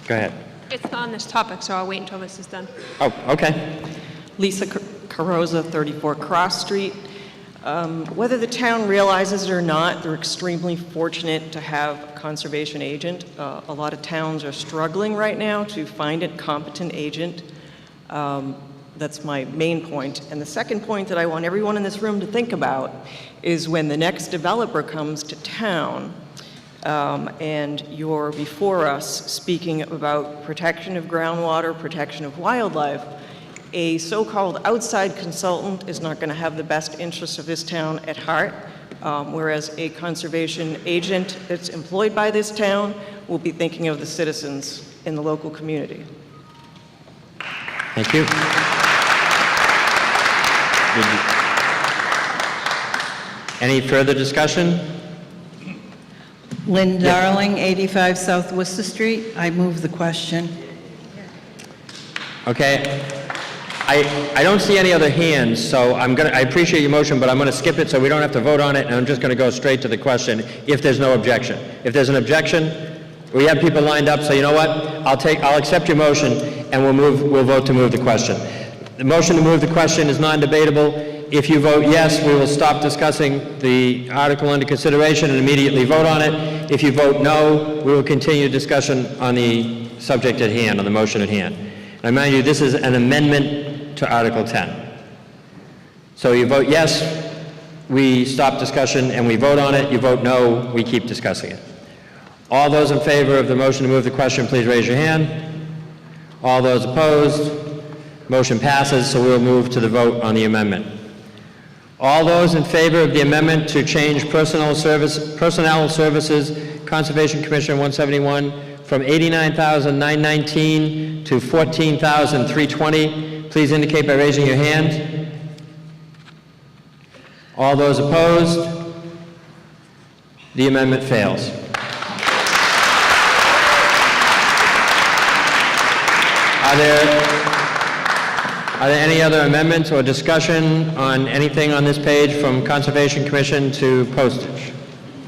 Go ahead. It's on this topic, so I'll wait until this is done. Oh, okay. Lisa Carosa, 34 Cross Street. Whether the town realizes it or not, they're extremely fortunate to have a conservation agent. A lot of towns are struggling right now to find a competent agent. That's my main point. And the second point that I want everyone in this room to think about is when the next developer comes to town, and you're before us speaking about protection of groundwater, protection of wildlife, a so-called outside consultant is not going to have the best interests of this town at heart, whereas a conservation agent that's employed by this town will be thinking of the citizens in the local community. Thank you. Any further discussion? Lynn Darling, 85 South Worcester Street. I move the question. Okay. I don't see any other hands, so I appreciate your motion, but I'm going to skip it so we don't have to vote on it, and I'm just going to go straight to the question if there's no objection. If there's an objection, we have people lined up, so you know what? I'll accept your motion, and we'll vote to move the question. The motion to move the question is non-debatable. If you vote yes, we will stop discussing the article under consideration and immediately vote on it. If you vote no, we will continue discussion on the subject at hand, on the motion at hand. And I remind you, this is an amendment to Article 10. So you vote yes, we stop discussion and we vote on it. You vote no, we keep discussing it. All those in favor of the motion to move the question, please raise your hand. All those opposed, motion passes, so we will move to the vote on the amendment. All those in favor of the amendment to change personnel services, Conservation Commission 171, from $89,919 to $14,320, please indicate by raising your hand. All those opposed, the amendment fails. Are there any other amendments or discussion on anything on this page from Conservation Commission to postage?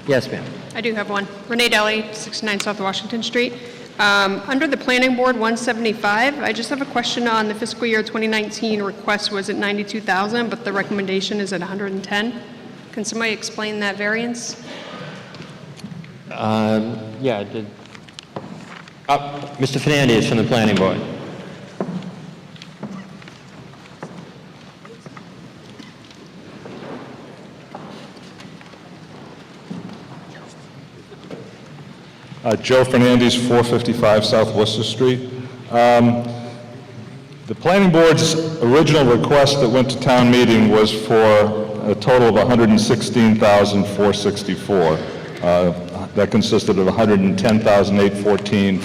Yes, ma'am. I do have one. Renee Deli, 69 South Washington Street. Under the Planning Board 175, I just have a question on the fiscal year 2019 request was at 92,000, but the recommendation is at 110. Can somebody explain that variance? Yeah, Mr. Fernandez from the Planning Board. Joe Fernandez, 455 South Worcester Street. The Planning Board's original request that went to town meeting was for a total of $116,464. That consisted of $110,814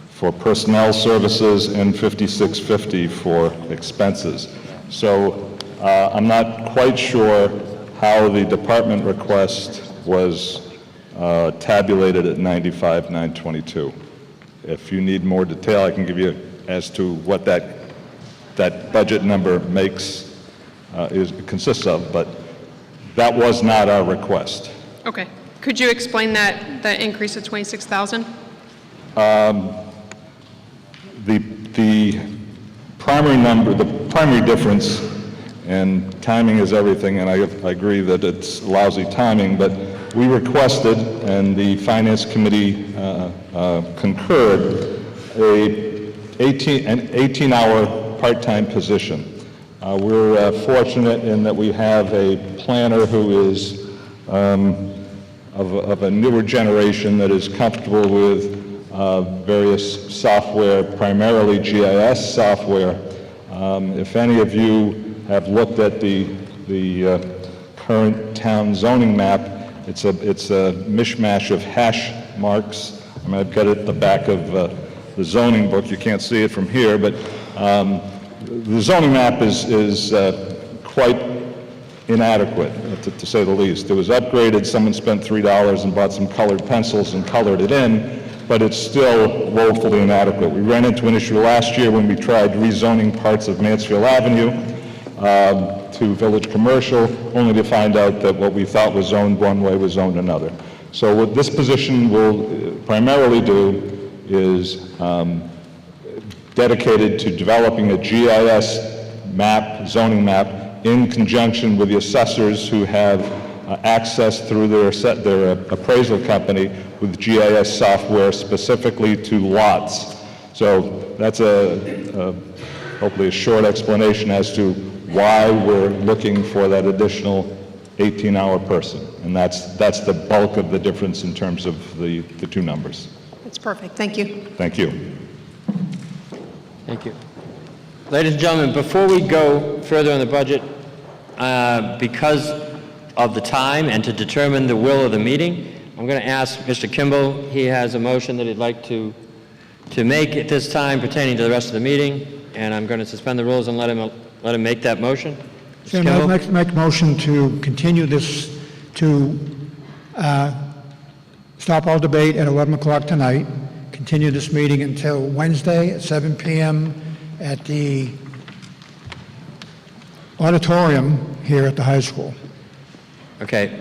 for personnel services and $56.50 for expenses. So I'm not quite sure how the department request was tabulated at 95,922. If you need more detail, I can give you as to what that budget number consists of, but that was not our request. Okay. Could you explain that increase of 26,000? The primary difference, and timing is everything, and I agree that it's lousy timing, but we requested, and the Finance Committee concurred, an 18-hour part-time position. We're fortunate in that we have a planner who is of a newer generation that is comfortable with various software, primarily GIS software. If any of you have looked at the current town zoning map, it's a mishmash of hash marks. I mean, I've got it at the back of the zoning book. You can't see it from here, but the zoning map is quite inadequate, to say the least. It was upgraded. Someone spent $3 and bought some colored pencils and colored it in, but it's still woefully inadequate. We ran into an issue last year when we tried rezoning parts of Mansfield Avenue to Village Commercial, only to find out that what we thought was zoned one way was zoned another. So what this position will primarily do is dedicated to developing a GIS map, zoning map, in conjunction with the assessors who have access through their appraisal company with GIS software specifically to lots. So that's hopefully a short explanation as to why we're looking for that additional 18-hour person. And that's the bulk of the difference in terms of the two numbers. That's perfect. Thank you. Thank you. Thank you. Ladies and gentlemen, before we go further on the budget, because of the time and to determine the will of the meeting, I'm going to ask Mr. Kimball. He has a motion that he'd like to make at this time pertaining to the rest of the meeting, and I'm going to suspend the rules and let him make that motion. Mr. Chairman, Kimball? I'd make a motion to continue this, to stop all debate at 11 o'clock tonight, continue this meeting until Wednesday at 7 p.m. at the auditorium here at the high school. Okay.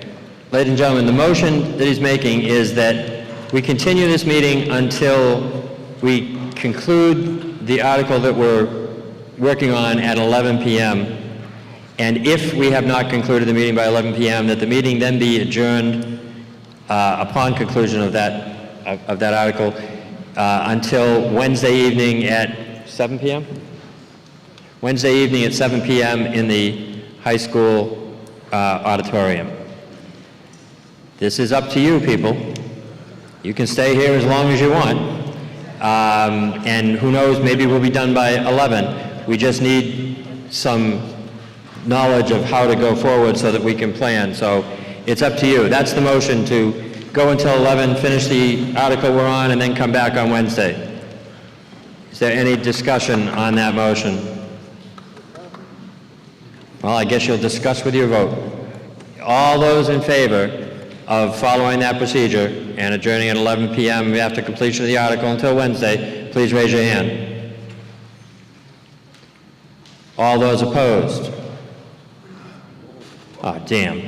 Ladies and gentlemen, the motion that he's making is that we continue this meeting until we conclude the article that we're working on at 11 p.m. And if we have not concluded the meeting by 11 p.m., that the meeting then be adjourned upon conclusion of that article until Wednesday evening at 7 p.m.? Wednesday evening at 7 p.m. in the high school auditorium. This is up to you, people. You can stay here as long as you want. And who knows, maybe we'll be done by 11. We just need some knowledge of how to go forward so that we can plan. So it's up to you. That's the motion, to go until 11, finish the article we're on, and then come back on Wednesday. Is there any discussion on that motion? Well, I guess you'll discuss with your vote. All those in favor of following that procedure and adjourning at 11 p.m. after completion of the article until Wednesday, please raise your hand. All those opposed? Oh, damn.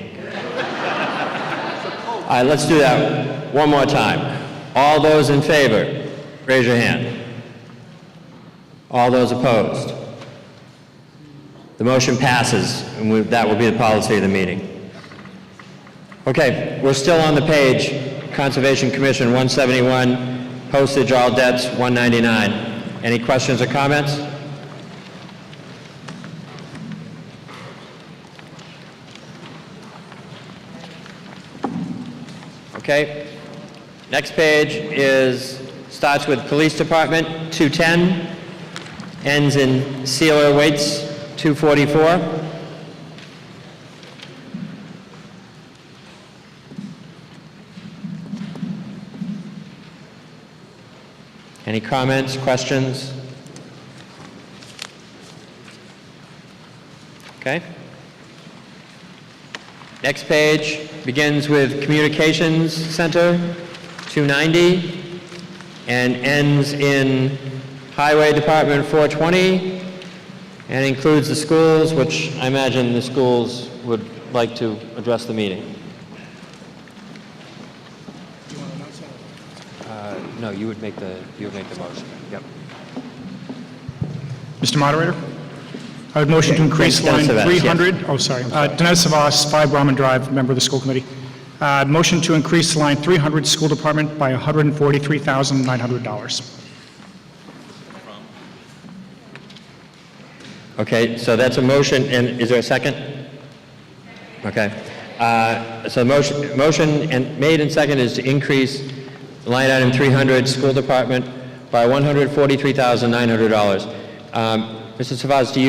All right, let's do that one more time. All those in favor, raise your hand. All those opposed? The motion passes, and that will be the policy of the meeting. Okay, we're still on the page. Conservation Commission 171, postage, all debts 199. Any questions or comments? Okay. Next page starts with Police Department 210, ends in Sealer Waits 244. Any comments, questions? Okay. Next page begins with Communications Center, 290, and ends in Highway Department 420, and includes the schools, which I imagine the schools would like to address the meeting. No, you would make the motion. Yep. Mr. Moderator, I would motion to increase Dennis line Savas, 300. yes. Oh, sorry. Dennis Savas, 5 Brahman Drive, member of the school committee. Motion to increase line 300, school department, by $143,900. Okay, so that's a motion, and is there a second? Okay. So the motion made and second is to increase line item 300, school department, by $143,900. Mr. Savas, do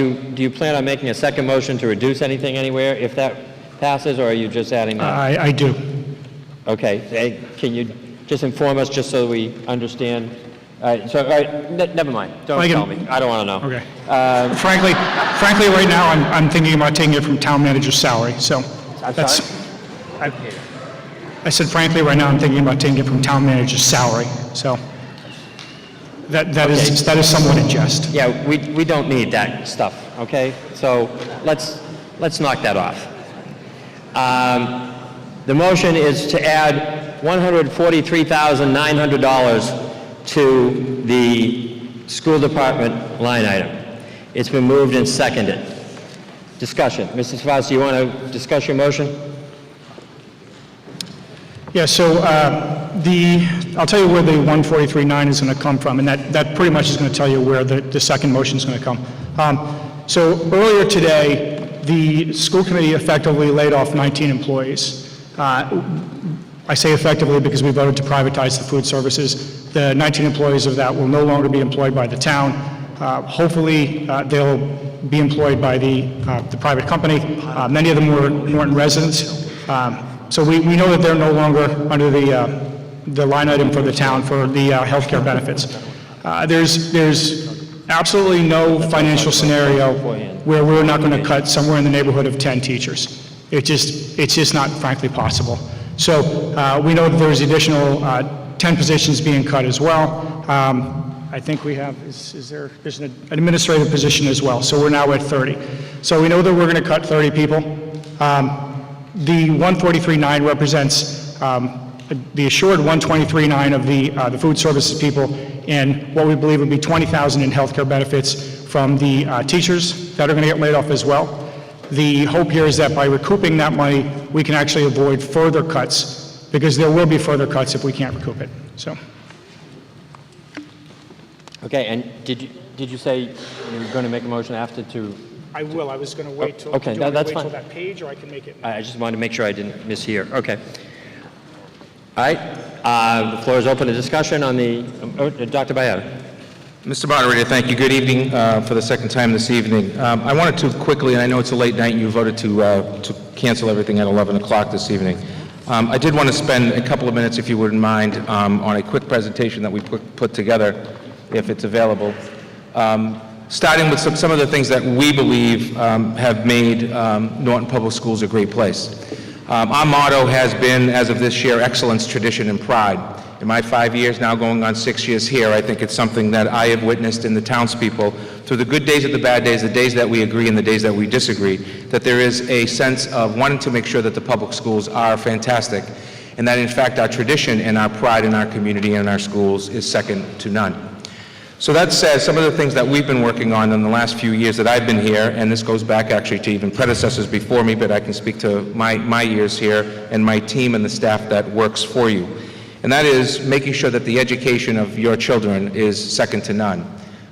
you plan on making a second motion to reduce anything anywhere if that passes, or are you just adding that? I do. Okay, can you just inform us, just so we understand? All right, never mind, don't tell me, I don't want to know. Okay. Frankly, right now, I'm thinking about taking it from town manager's salary, so that's... I said, frankly, right now, I'm thinking about taking it from town manager's salary, so that is somewhat in jest. Yeah, we don't need that stuff, okay? So let's knock that off. The motion is to add $143,900 to the school department line item. It's been moved and seconded. Discussion. Mrs. Savas, do you want to discuss your motion? Yeah, so I'll tell you where the 143.9 is going to come from, and that pretty much is going to tell you where the second motion is going to come. So earlier today, the school committee effectively laid off 19 employees. I say effectively because we voted to privatize the food services. The 19 employees of that will no longer be employed by the town. Hopefully, they'll be employed by the private company. Many of them were Norton residents. So we know that they're no longer under the line item for the town for the health care benefits. There's absolutely no financial scenario where we're not going to cut somewhere in the neighborhood of 10 teachers. It's just not frankly possible. So we know that there's additional 10 positions being cut as well. I think we have, there's an administrative position as well, so we're now at 30. So we know that we're going to cut 30 people. The 143.9 represents the assured 123.9 of the food services people, and what we believe would be 20,000 in healthcare benefits from the teachers that are going to get laid off as well. The hope here is that by recouping that money, we can actually avoid further cuts, because there will be further cuts if we can't recoup it. So. Okay, and did you say you were going to make a motion after to? I will. I was going to wait till. Okay, that's fine. Till that page, or I can make it. I just wanted to make sure I didn't mishear. Okay. All right. The floor is open to discussion on the. Dr. Bayetta. Mr. Moderator, thank you. Good evening for the second time this evening. I wanted to quickly, and I know it's a late night, and you voted to cancel everything at 11 o'clock this evening. I did want to spend a couple of minutes, if you wouldn't mind, on a quick presentation that we put together, if it's available. Starting with some of the things that we believe have made Norton Public Schools a great place. Our motto has been, as of this year, excellence, tradition, and pride. In my 5 years, now going on 6 years here, I think it's something that I have witnessed in the townspeople, through the good days and the bad days, the days that we agree and the days that we disagree, that there is a sense of wanting to make sure that the public schools are fantastic, and that in fact our tradition and our pride in our community and our schools is second to none. So that said, some of the things that we've been working on in the last few years that I've been here, and this goes back actually to even predecessors before me, but I can speak to my years here and my team and the staff that works for you. And that is making sure that the education of your children is second to none.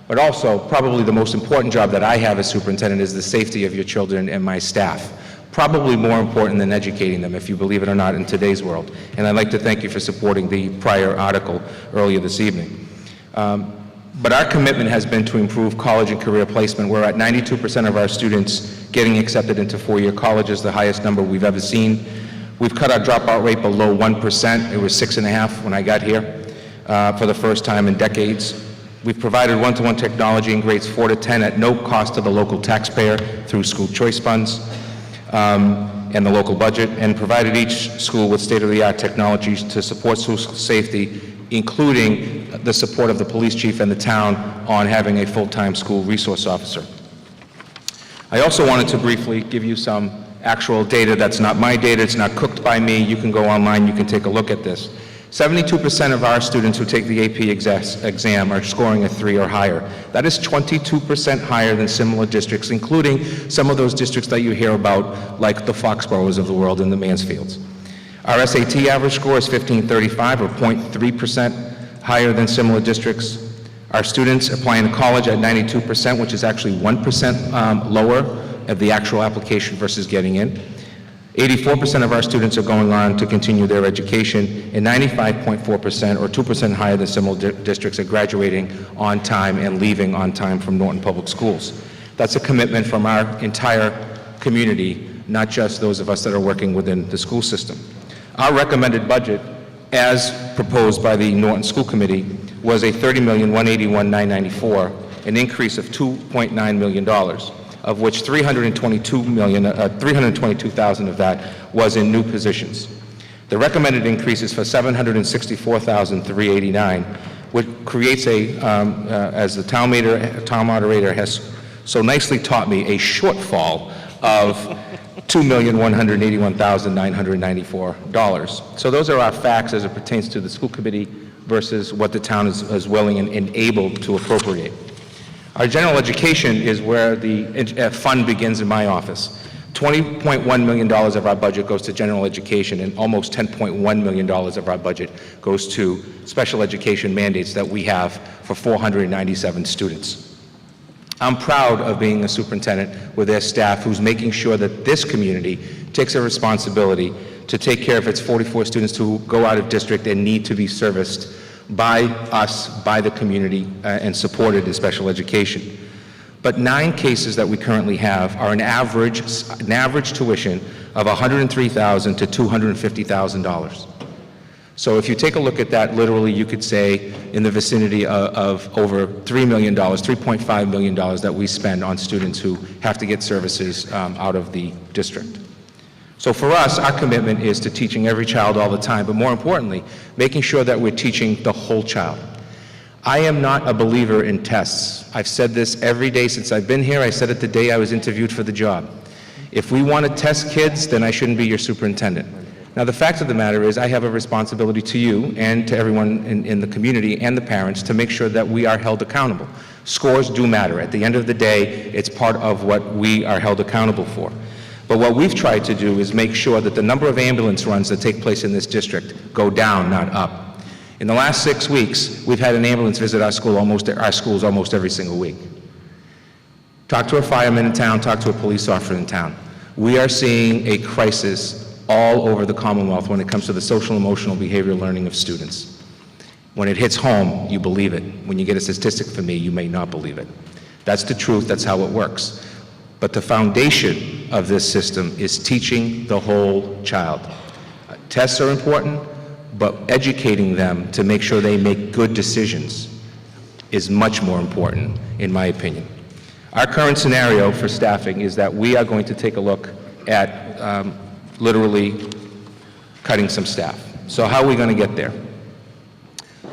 But also, probably the most important job that I have as superintendent is the safety of your children and my staff. Probably more important than educating them, if you believe it or not, in today's world. And I'd like to thank you for supporting the prior article earlier this evening. But our commitment has been to improve college and career placement. We're at 92% of our students getting accepted into four-year colleges, the highest number we've ever seen. We've cut our dropout rate below 1%. It was 6.5% when I got here for the first time in decades. We've provided one-to-one technology in grades 4 to 10 at no cost to the local taxpayer through school choice funds and the local budget, and provided each school with state-of-the-art technologies to support school safety, including the support of the police chief and the town on having a full-time school resource officer. I also wanted to briefly give you some actual data. That's not my data, it's not cooked by me. You can go online, you can take a look at this. 72% of our students who take the AP exam are scoring a 3 or higher. That is 22% higher than similar districts, including some of those districts that you hear about, like the Foxboroughs of the world and the Mansfields. Our SAT average score is 1535, or 0.3% higher than similar districts. Our students applying to college at 92%, which is actually 1% lower of the actual application versus getting in. 84% of our students are going on to continue their education, and 95.4%, or 2% higher than similar districts, are graduating on time and leaving on time from Norton Public Schools. That's a commitment from our entire community, not just those of us that are working within the school system. Our recommended budget, as proposed by the Norton School Committee, was a $30,181,994, an increase of $2.9 million. Of which $322,000 of that was in new positions. The recommended increase is for $764,389, which creates a, as the town moderator has so nicely taught me, a shortfall of $2,181,994. So those are our facts as it pertains to the school committee versus what the town is willing and able to appropriate. Our general education is where the fund begins in my office. $20.1 million of our budget goes to general education, and almost $10.1 million of our budget goes to special education mandates that we have for 497 students. I'm proud of being a superintendent with their staff who's making sure that this community takes a responsibility to take care of its 44 students who go out of district and need to be serviced by us, by the community, and supported in special education. But 9 cases that we currently have are an average tuition of $103,000 to $250,000. So if you take a look at that, literally you could say in the vicinity of over $3 million, $3.5 million that we spend on students who have to get services out of the district. So for us, our commitment is to teaching every child all the time, but more importantly, making sure that we're teaching the whole child. I am not a believer in tests. I've said this every day since I've been here. I said it the day I was interviewed for the job. If we want to test kids, then I shouldn't be your superintendent. Now, the fact of the matter is I have a responsibility to you and to everyone in the community and the parents to make sure that we are held accountable. Scores do matter. At the end of the day, it's part of what we are held accountable for. But what we've tried to do is make sure that the number of ambulance runs that take place in this district go down, not up. In the last 6 weeks, we've had an ambulance visit our schools almost every single week. Talk to a fireman in town, talk to a police officer in town. We are seeing a crisis all over the Commonwealth when it comes to the social, emotional, behavioral learning of students. When it hits home, you believe it. When you get a statistic from me, you may not believe it. That's the truth, that's how it works. But the foundation of this system is teaching the whole child. Tests are important, but educating them to make sure they make good decisions is much more important, in my opinion. Our current scenario for staffing is that we are going to take a look at literally cutting some staff. So how are we going to get there?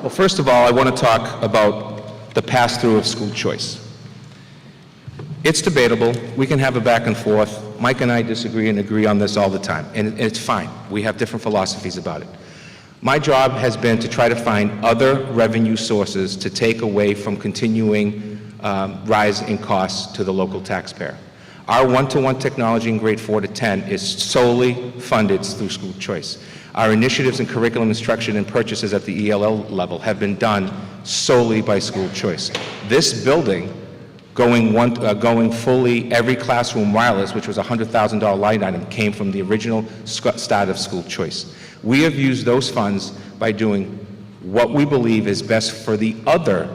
Well, first of all, I want to talk about the pass-through of school choice. It's debatable. We can have a back and forth. Mike and I disagree and agree on this all the time, and it's fine. We have different philosophies about it. My job has been to try to find other revenue sources to take away from continuing rise in costs to the local taxpayer. Our one-to-one technology in grade 4 to 10 is solely funded through school choice. Our initiatives in curriculum instruction and purchases at the ELL level have been done solely by school choice. This building, going fully every classroom wireless, which was a $100,000 line item, came from the original start of school choice. We have used those funds by doing what we believe is best for the other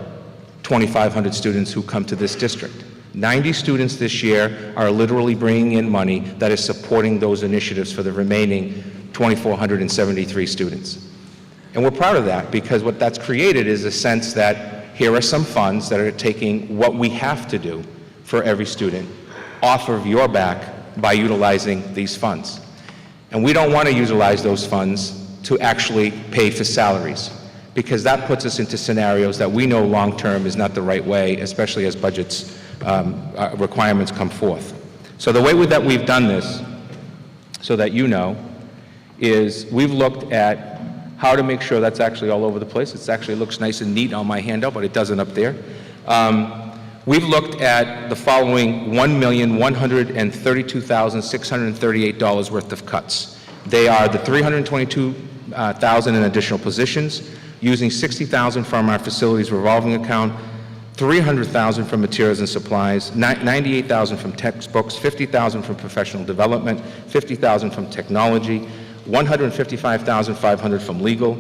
2,500 students who come to this district. 90 students this year are literally bringing in money that is supporting those initiatives for the remaining 2,473 students. And we're proud of that, because what that's created is a sense that here are some funds that are taking what we have to do for every student off of your back by utilizing these funds. And we don't want to utilize those funds to actually pay for salaries, because that puts us into scenarios that we know long-term is not the right way, especially as budgets requirements come forth. So the way that we've done this, so that you know, is we've looked at how to make sure that's actually all over the place. It actually looks nice and neat on my handout, but it doesn't up there. We've looked at the following $1,132,638 worth of cuts. They are the $322,000 in additional positions, using $60,000 from our facilities revolving account, $300,000 from materials and supplies, $98,000 from textbooks, $50,000 from professional development, $50,000 from technology, $155,500 from legal.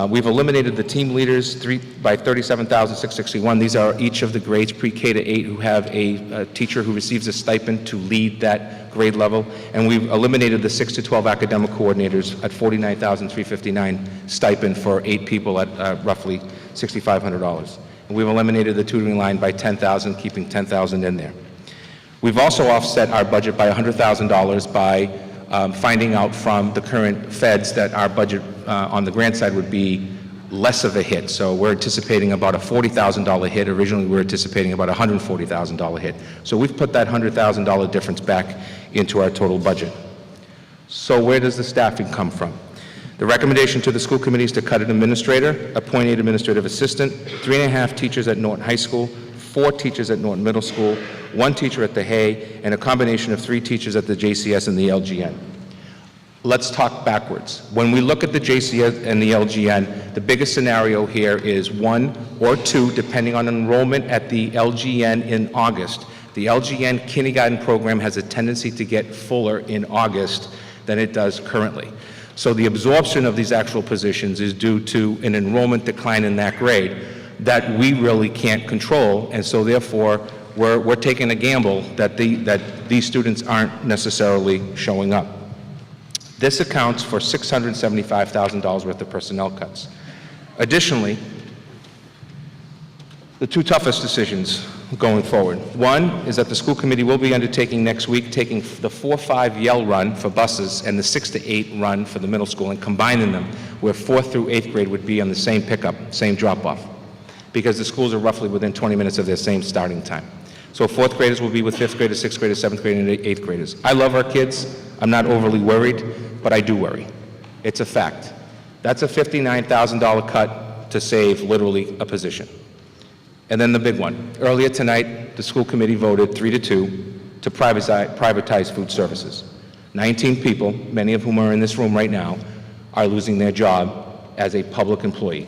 We've eliminated the team leaders by $37,661. These are each of the grades pre-K to 8 who have a teacher who receives a stipend to lead that grade level. And we've eliminated the 6 to 12 academic coordinators at $49,359 stipend for 8 people at roughly $6,500. And we've eliminated the tutoring line by $10,000, keeping $10,000 in there. We've also offset our budget by $100,000 by finding out from the current feds that our budget on the grant side would be less of a hit. So we're anticipating about a $40,000 hit. Originally, we were anticipating about a $140,000 hit. So we've put that $100,000 difference back into our total budget. So where does the staffing come from? The recommendation to the school committee is to cut an administrator, appoint an administrative assistant, 3.5 teachers at Norton High School, 4 teachers at Norton Middle School, 1 teacher at the Hay, and a combination of 3 teachers at the JCS and the LGN. Let's talk backwards. When we look at the JCS and the LGN, the biggest scenario here is 1 or 2, depending on enrollment at the LGN in August. The LGN kindergarten program has a tendency to get fuller in August than it does currently. So the absorption of these actual positions is due to an enrollment decline in that grade that we really can't control, and so therefore we're taking a gamble that these students aren't necessarily showing up. This accounts for $675,000 worth of personnel cuts. Additionally, the 2 toughest decisions going forward. 1 is that the school committee will be undertaking next week, taking the 4-5 Yell run for buses and the 6 to 8 run for the middle school and combining them, where 4th through 8th grade would be on the same pickup, same drop-off, because the schools are roughly within 20 minutes of their same starting time. So 4th graders will be with 5th graders, 6th graders, 7th graders, and 8th graders. I love our kids. I'm not overly worried, but I do worry. It's a fact. That's a $59,000 cut to save literally a position. And then the big one. Earlier tonight, the school committee voted 3-2 to privatize food services. 19 people, many of whom are in this room right now, are losing their job as a public employee.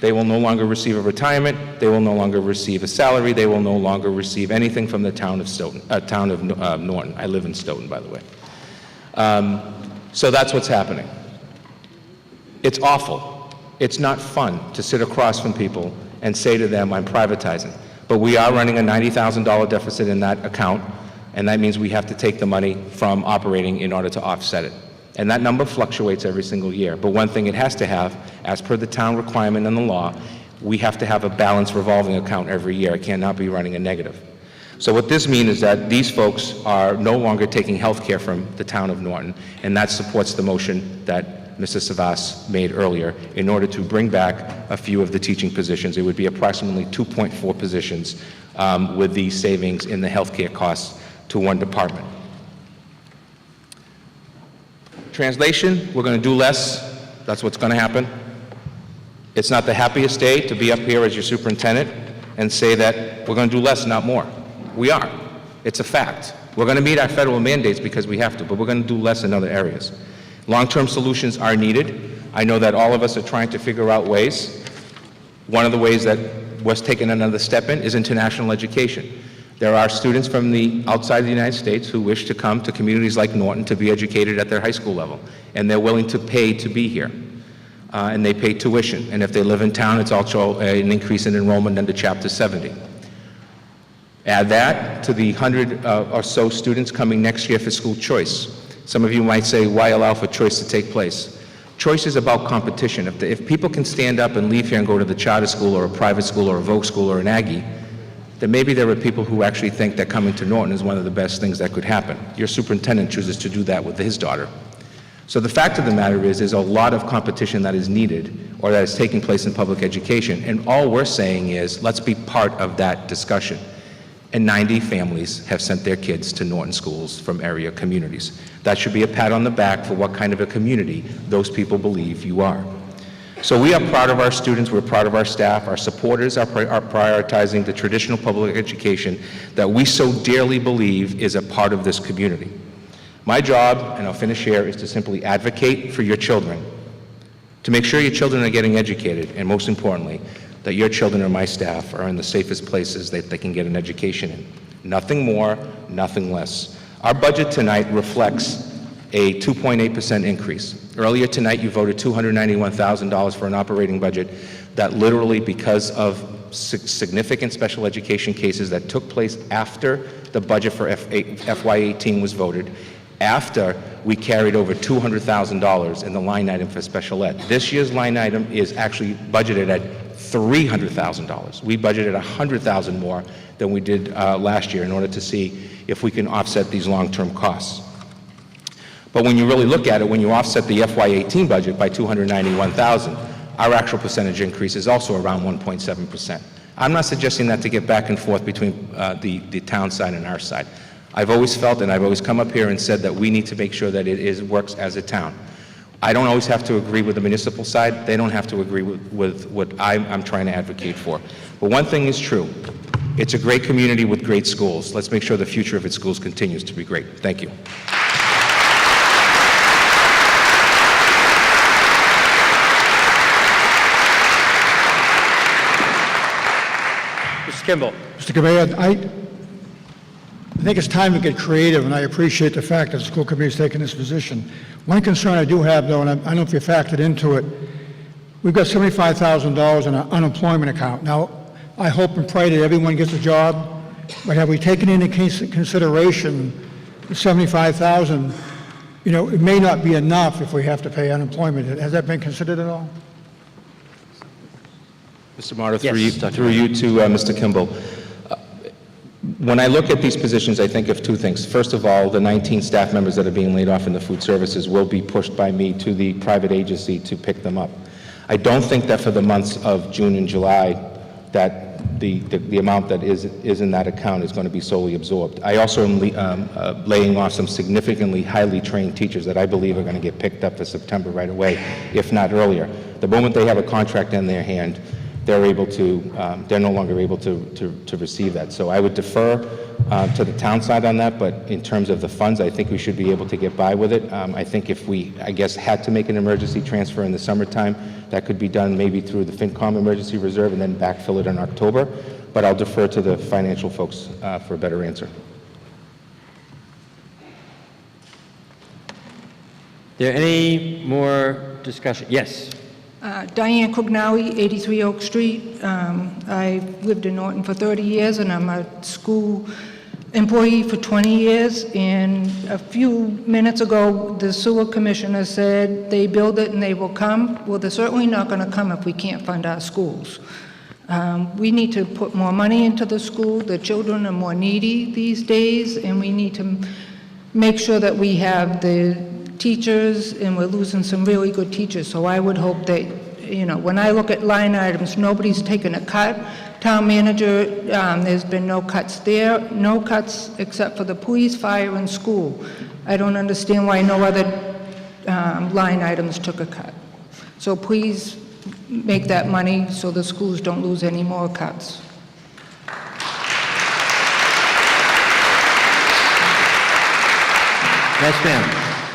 They will no longer receive a retirement. They will no longer receive a salary. They will no longer receive anything from the town of Norton. I live in Stoughton, by the way. So that's what's happening. It's awful. It's not fun to sit across from people and say to them, I'm privatizing. But we are running a $90,000 deficit in that account, and that means we have to take the money from operating in order to offset it. And that number fluctuates every single year. But one thing it has to have, as per the town requirement and the law, we have to have a balanced revolving account every year. It cannot be running a negative. So what this means is that these folks are no longer taking health care from the town of Norton, and that supports the motion that Mrs. Savas made earlier in order to bring back a few of the teaching positions. It would be approximately 2.4 positions with the savings in the healthcare costs to one department. Translation, we're going to do less. That's what's going to happen. It's not the happiest day to be up here as your superintendent and say that we're going to do less, not more. We are. It's a fact. We're going to meet our federal mandates because we have to, but we're going to do less in other areas. Long-term solutions are needed. I know that all of us are trying to figure out ways. One of the ways that was taken another step in is international education. There are students from the outside of the United States who wish to come to communities like Norton to be educated at their high school level, and they're willing to pay to be here. And they pay tuition. And if they live in town, it's also an increase in enrollment under Chapter 70. Add that to the 100 or so students coming next year for school choice. Some of you might say, why allow for choice to take place? Choice is about competition. If people can stand up and leave here and go to the charter school or a private school or a Voc school or an Aggie, then maybe there are people who actually think that coming to Norton is one of the best things that could happen. Your superintendent chooses to do that with his daughter. So the fact of the matter is there's a lot of competition that is needed or that is taking place in public education, and all we're saying is let's be part of that discussion. And 90 families have sent their kids to Norton schools from area communities. That should be a pat on the back for what kind of a community those people believe you are. So we are proud of our students, we're proud of our staff, our supporters are prioritizing the traditional public education that we so dearly believe is a part of this community. My job, and I'll finish here, is to simply advocate for your children, to make sure your children are getting educated, and most importantly, that your children or my staff are in the safest places that they can get an education in. Nothing more, nothing less. Our budget tonight reflects a 2.8% increase. Earlier tonight, you voted $291,000 for an operating budget that literally, because of significant special education cases that took place after the budget for FY18 was voted, after we carried over $200,000 in the line item for special ed. This year's line item is actually budgeted at $300,000. We budgeted $100,000 more than we did last year in order to see if we can offset these long-term costs. But when you really look at it, when you offset the FY18 budget by $291,000, our actual percentage increase is also around 1.7%. I'm not suggesting that to get back and forth between the town side and our side. I've always felt, and I've always come up here and said that we need to make sure that it works as a town. I don't always have to agree with the municipal side. They don't have to agree with what I'm trying to advocate for. But one thing is true. It's a great community with great schools. Let's make sure the future of its schools continues to be great. Thank you. Mr. Kimball. Mr. Gabay, I think it's time to get creative, and I appreciate the fact that the school committee is taking this position. One concern I do have, though, and I don't know if you factored into it, we've got $75,000 in an unemployment account. Now, I hope and pray that everyone gets a job, but have we taken into consideration the $75,000? You know, it may not be enough if we have to pay unemployment. Has that been considered at all? Mr. Marta, through you to Mr. Kimball. When I look at these positions, I think of two things. First of all, the 19 staff members that are being laid off in the food services will be pushed by me to the private agency to pick them up. I don't think that for the months of June and July that the amount that is in that account is going to be solely absorbed. I also am laying off some significantly highly trained teachers that I believe are going to get picked up for September right away, if not earlier. The moment they have a contract in their hand, they're no longer able to receive that. So I would defer to the town side on that, but in terms of the funds, I think we should be able to get by with it. I think if we, had to make an emergency transfer in the summertime, that could be done maybe through the FinCom Emergency Reserve and then backfill it in October, but I'll defer to the financial folks for a better answer. There any more discussion? Yes. Diane Cognawi, 83 Oak Street. I've lived in Norton for 30 years, and I'm a school employee for 20 years. And a few minutes ago, the sewer commissioner said they build it and they will come. Well, they're certainly not going to come if we can't fund our schools. We need to put more money into the school. The children are more needy these days, and we need to make sure that we have the teachers, and we're losing some really good teachers. So I would hope that, when I look at line items, nobody's taken a cut. Town manager, there's been no cuts there, no cuts except for the police, fire, and school. I don't understand why no other line items took a cut. So please make that money so the schools don't lose any more cuts. Yes, ma'am.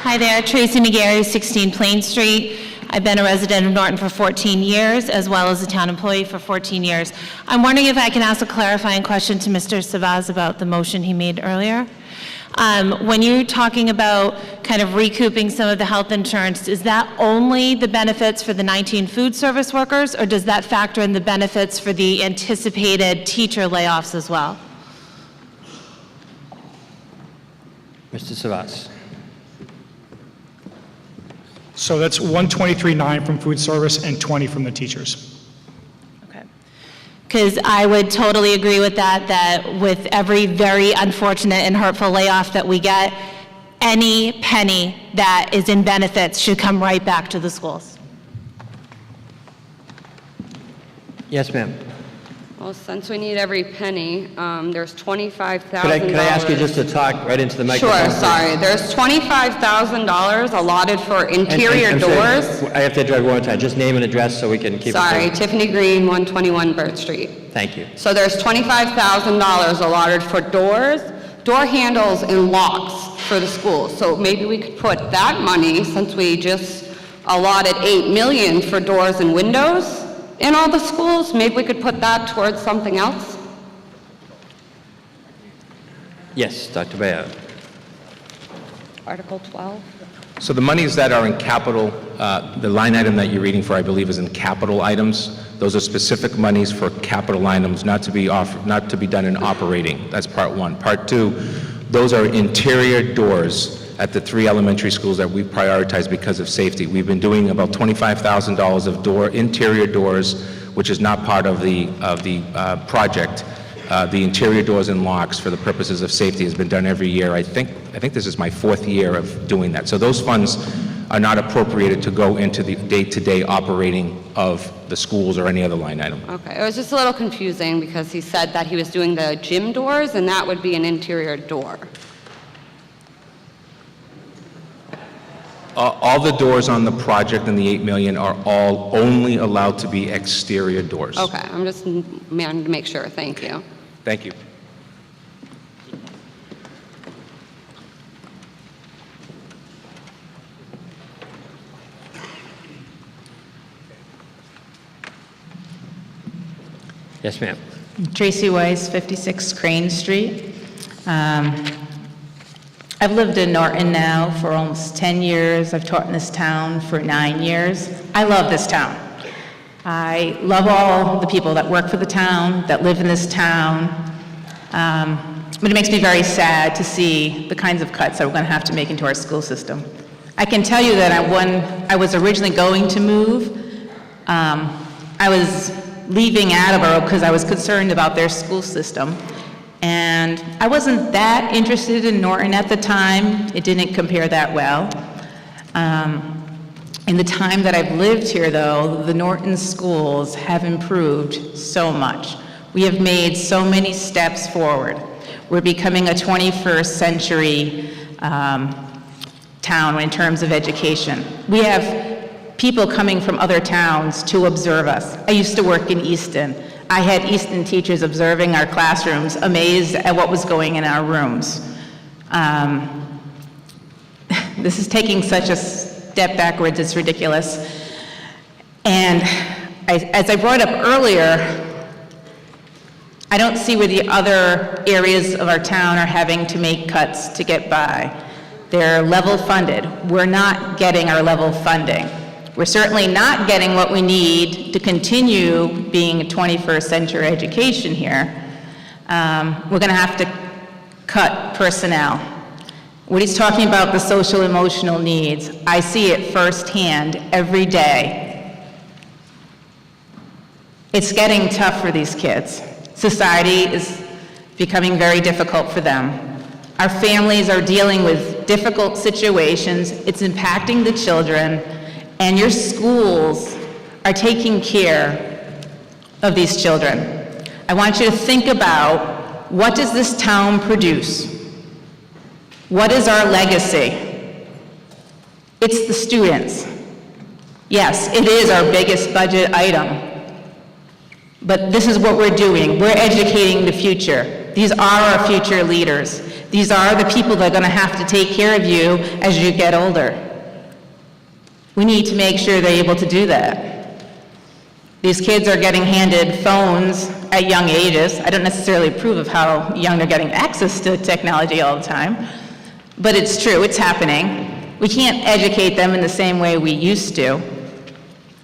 Hi there, Tracy McGarry, 16 Plain Street. I've been a resident of Norton for 14 years, as well as a town employee for 14 years. I'm wondering if I can ask a clarifying question to Mr. Savaz about the motion he made earlier. When you're talking about kind of recouping some of the health insurance, is that only the benefits for the 19 food service workers, or does that factor in the benefits for the anticipated teacher layoffs as well? Mr. Savas. So that's 123.9 from food service and 20 from the teachers. Because I would totally agree with that with every very unfortunate and hurtful layoff that we get, any penny that is in benefits should come right back to the schools. Yes, ma'am. Well, since we need every penny, there's $25,000. Could I ask you just to talk right into the microphone? Sure, please? sorry. There's $25,000 allotted for interior I'm sorry, doors. I have to interrupt one more time. Just name and address so we can keep Sorry, it. Tiffany Green, 121 Bird Street. Thank you. So there's $25,000 allotted for doors, door handles, and locks for the schools. So maybe we could put that money, since we just allotted $8 million for doors and windows in all the schools, maybe we could put that towards something else? Yes, Dr. Bayard. Article 12? So the monies that are in capital, the line item that you're reading for, I believe, is in capital items. Those are specific monies for capital items, not to be done in operating. That's part one. Part two, those are interior doors at the 3 elementary schools that we prioritize because of safety. We've been doing about $25,000 of interior doors, which is not part of the project. The interior doors and locks for the purposes of safety has been done every year. I think this is my 4th year of doing that. So those funds are not appropriated to go into the day-to-day operating of the schools or any other line item. Okay, it was just a little confusing because he said that he was doing the gym doors and that would be an interior door. All the doors on the project and the $8 million are all only allowed to be exterior doors. Okay, I'm just wanting to make sure. Thank you. Thank you. Yes, ma'am. Tracy Weiss, 56 Crane Street. I've lived in Norton now for almost 10 years. I've taught in this town for 9 years. I love this town. I love all the people that work for the town, that live in this town. But it makes me very sad to see the kinds of cuts that we're going to have to make into our school system. I can tell you that when I was originally going to move, I was leaving Attleboro because I was concerned about their school system. And I wasn't that interested in Norton at the time. It didn't compare that well. In the time that I've lived here, though, the Norton schools have improved so much. We have made so many steps forward. We're becoming a 21st century town in terms of education. We have people coming from other towns to observe us. I used to work in Easton. I had Easton teachers observing our classrooms, amazed at what was going in our rooms. This is taking such a step backwards, it's ridiculous. And as I brought up earlier, I don't see where the other areas of our town are having to make cuts to get by. They're level funded. We're not getting our level funding. We're certainly not getting what we need to continue being a 21st century education here. We're going to have to cut personnel. What he's talking about, the social emotional needs, I see it firsthand every day. It's getting tough for these kids. Society is becoming very difficult for them. Our families are dealing with difficult situations, it's impacting the children, and your schools are taking care of these children. I want you to think about, what does this town produce? What is our legacy? It's the students. Yes, it is our biggest budget item. But this is what we're doing. We're educating the future. These are our future leaders. These are the people that are going to have to take care of you as you get older. We need to make sure they're able to do that. These kids are getting handed phones at young ages. I don't necessarily approve of how young they're getting access to technology all the time, but it's true, it's happening. We can't educate them in the same way we used to.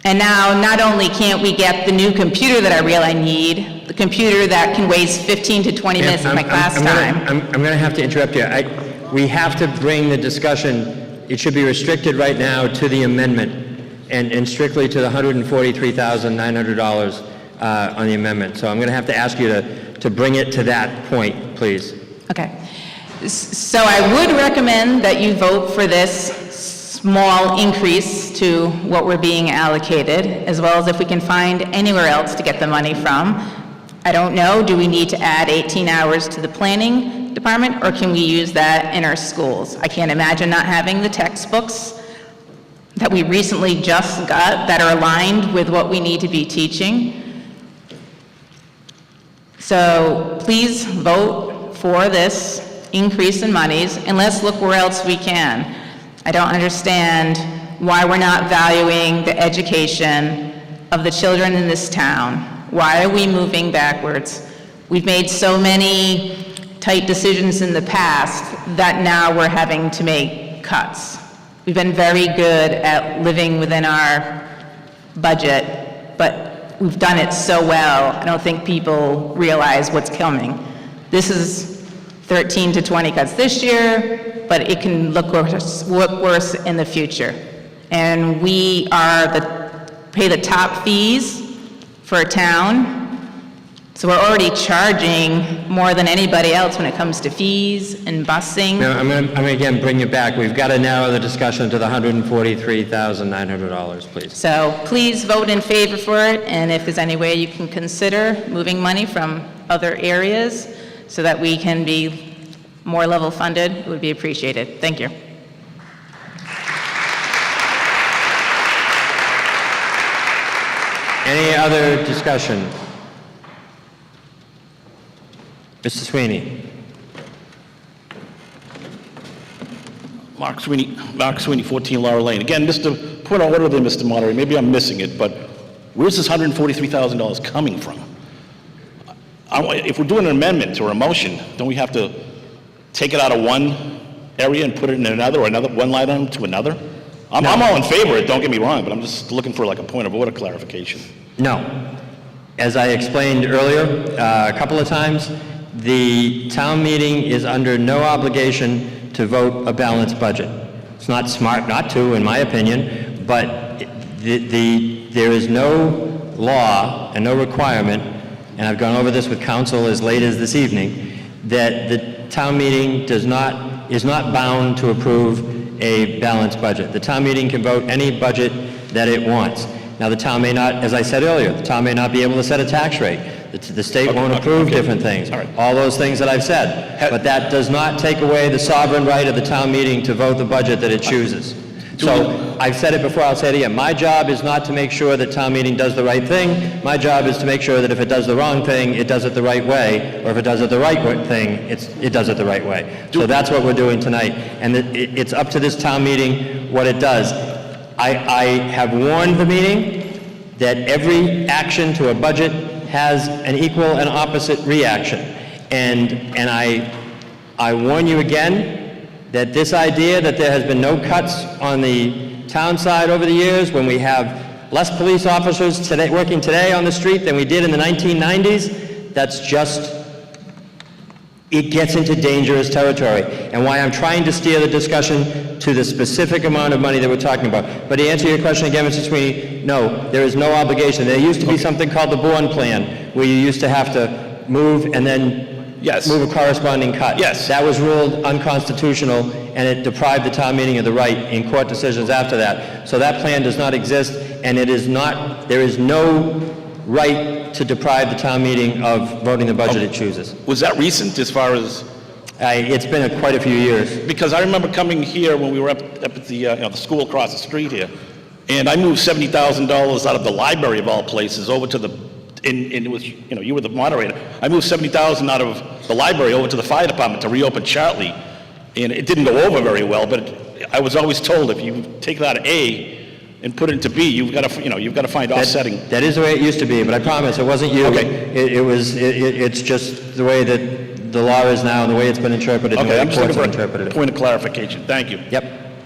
And now, not only can't we get the new computer that I really need, the computer that can waste 15 to 20 minutes of my class time. I'm going to have to interrupt you. We have to bring the discussion, it should be restricted right now to the amendment and strictly to the $143,900 on the amendment. So I'm going to have to ask you to bring it to that point, please. Okay. So I would recommend that you vote for this small increase to what we're being allocated, as well as if we can find anywhere else to get the money from. I don't know, do we need to add 18 hours to the planning department, or can we use that in our schools? I can't imagine not having the textbooks that we recently just got that are aligned with what we need to be teaching. So please vote for this increase in monies, and let's look where else we can. I don't understand why we're not valuing the education of the children in this town. Why are we moving backwards? We've made so many tight decisions in the past that now we're having to make cuts. We've been very good at living within our budget, but we've done it so well, I don't think people realize what's coming. This is 13 to 20 cuts this year, but it can look worse in the future. And we pay the top fees for a town, so we're already charging more than anybody else when it comes to fees and busing. Now, I'm going to again bring you back. We've got to narrow the discussion to the $143,900, please. So please vote in favor for it, and if there's any way you can consider moving money from other areas so that we can be more level funded, it would be appreciated. Thank you. Any other discussion? Mr. Sweeney. Mark Sweeney, 14 Laurel Lane. Again, Mr. Point of order there, Mr. Moderator, maybe I'm missing it, but where's this $143,000 coming from? If we're doing an amendment or a motion, don't we have to take it out of one area and put it in another, or one line item to another? I'm all in favor of it, don't get me wrong, but I'm just looking for like a point of order clarification. No. As I explained earlier a couple of times, the town meeting is under no obligation to vote a balanced budget. It's not smart not to, in my opinion, but there is no law and no requirement, and I've gone over this with council as late as this evening, that the town meeting is not bound to approve a balanced budget. The town meeting can vote any budget that it wants. Now, the town may not, as I said earlier, the town may not be able to set a tax rate. The state won't approve different things. All those things that I've said. But that does not take away the sovereign right of the town meeting to vote the budget that it chooses. So I've said it before, I'll say it again. My job is not to make sure that town meeting does the right thing. My job is to make sure that if it does the wrong thing, it does it the right way, or if it does it the right thing, it does it the right way. So that's what we're doing tonight. And it's up to this town meeting what it does. I have warned the meeting that every action to a budget has an equal and opposite reaction. And I warn you again that this idea that there has been no cuts on the town side over the years, when we have less police officers today working today on the street than we did in the 1990s, that's just, it gets into dangerous territory. And why I'm trying to steer the discussion to the specific amount of money that we're talking about. But to answer your question again, Mr. Sweeney, no, there is no obligation. There used to be something called the Bourne Plan, where you used to have to move and then Yes. move a corresponding cut. Yes. That was ruled unconstitutional, and it deprived the town meeting of the right in court decisions after that. So that plan does not exist, and it is not, there is no right to deprive the town meeting of voting the budget it chooses. Was that recent as far as? It's been quite a few years. Because I remember coming here when we were up at the, the school across the street here, and I moved $70,000 out of the library of all places over to the, and it was, you were the moderator. I moved $70,000 out of the library over to the fire department to reopen Chartley, and it didn't go over very well, but I was always told if you take it out of A and put it into B, you've got to, you've got to find offsetting. That is the way it used to be, but I promise, it wasn't you. Okay. It's just the way that the law is now, and the way it's been interpreted, and the Okay, way I'm the just courts looking have for interpreted a it. point of clarification. Thank you. Yep.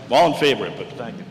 All in favor of it, but thank you.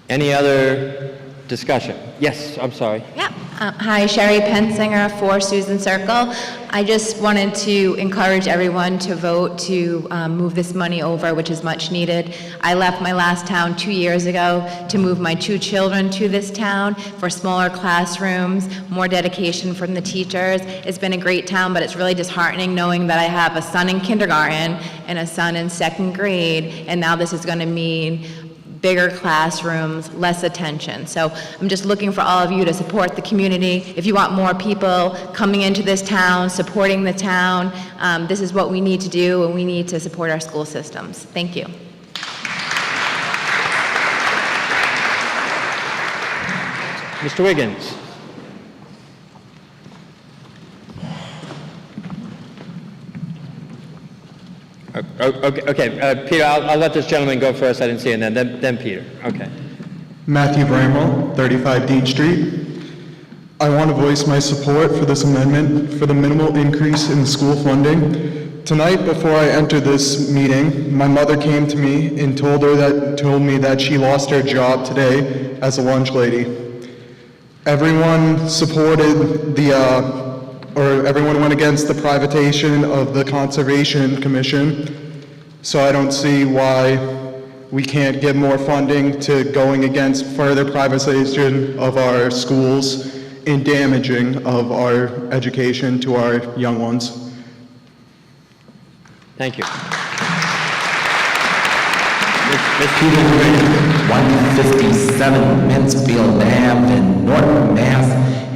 Any other discussion? Yes, I'm sorry. Yeah. Hi, Sherry Pensinger, 4 Susan Circle. I just wanted to encourage everyone to vote to move this money over, which is much needed. I left my last town 2 years ago to move my 2 children to this town for smaller classrooms, more dedication from the teachers. It's been a great town, but it's really disheartening knowing that I have a son in kindergarten and a son in 2nd grade, and now this is going to mean bigger classrooms, less attention. So I'm just looking for all of you to support the community. If you want more people coming into this town, supporting the town, this is what we need to do, and we need to support our school systems. Thank you. Mr. Wiggins? Okay, Peter, I'll let this gentleman go first. I didn't see it, and then Peter. Okay. Matthew Bramwell, 35 Dean Street. I want to voice my support for this amendment for the minimal increase in school funding. Tonight, before I entered this meeting, my mother came to me and told me that she lost her job today as a lunch lady. Everyone supported everyone went against the privatization of the Conservation Commission, so I don't see why we can't give more funding to going against further privatization of our schools and damaging of our education to our young ones. Thank you. Peter Green, 157 Mansfield Ave in Norton, Mass.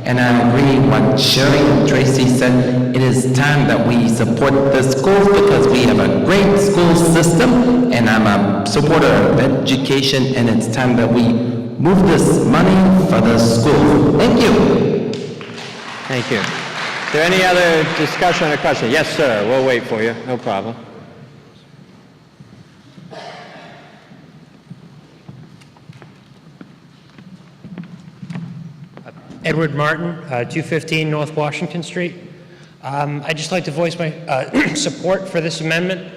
And I agree with what Sherry and Tracy said. It is time that we support the schools because we have a great school system, and I'm a supporter of education, and it's time that we move this money for the schools. Thank you. Thank you. Is there any other discussion or question? Yes, sir. We'll wait for you. No problem. Edward Martin, 215 North Washington Street. I'd just like to voice my support for this amendment.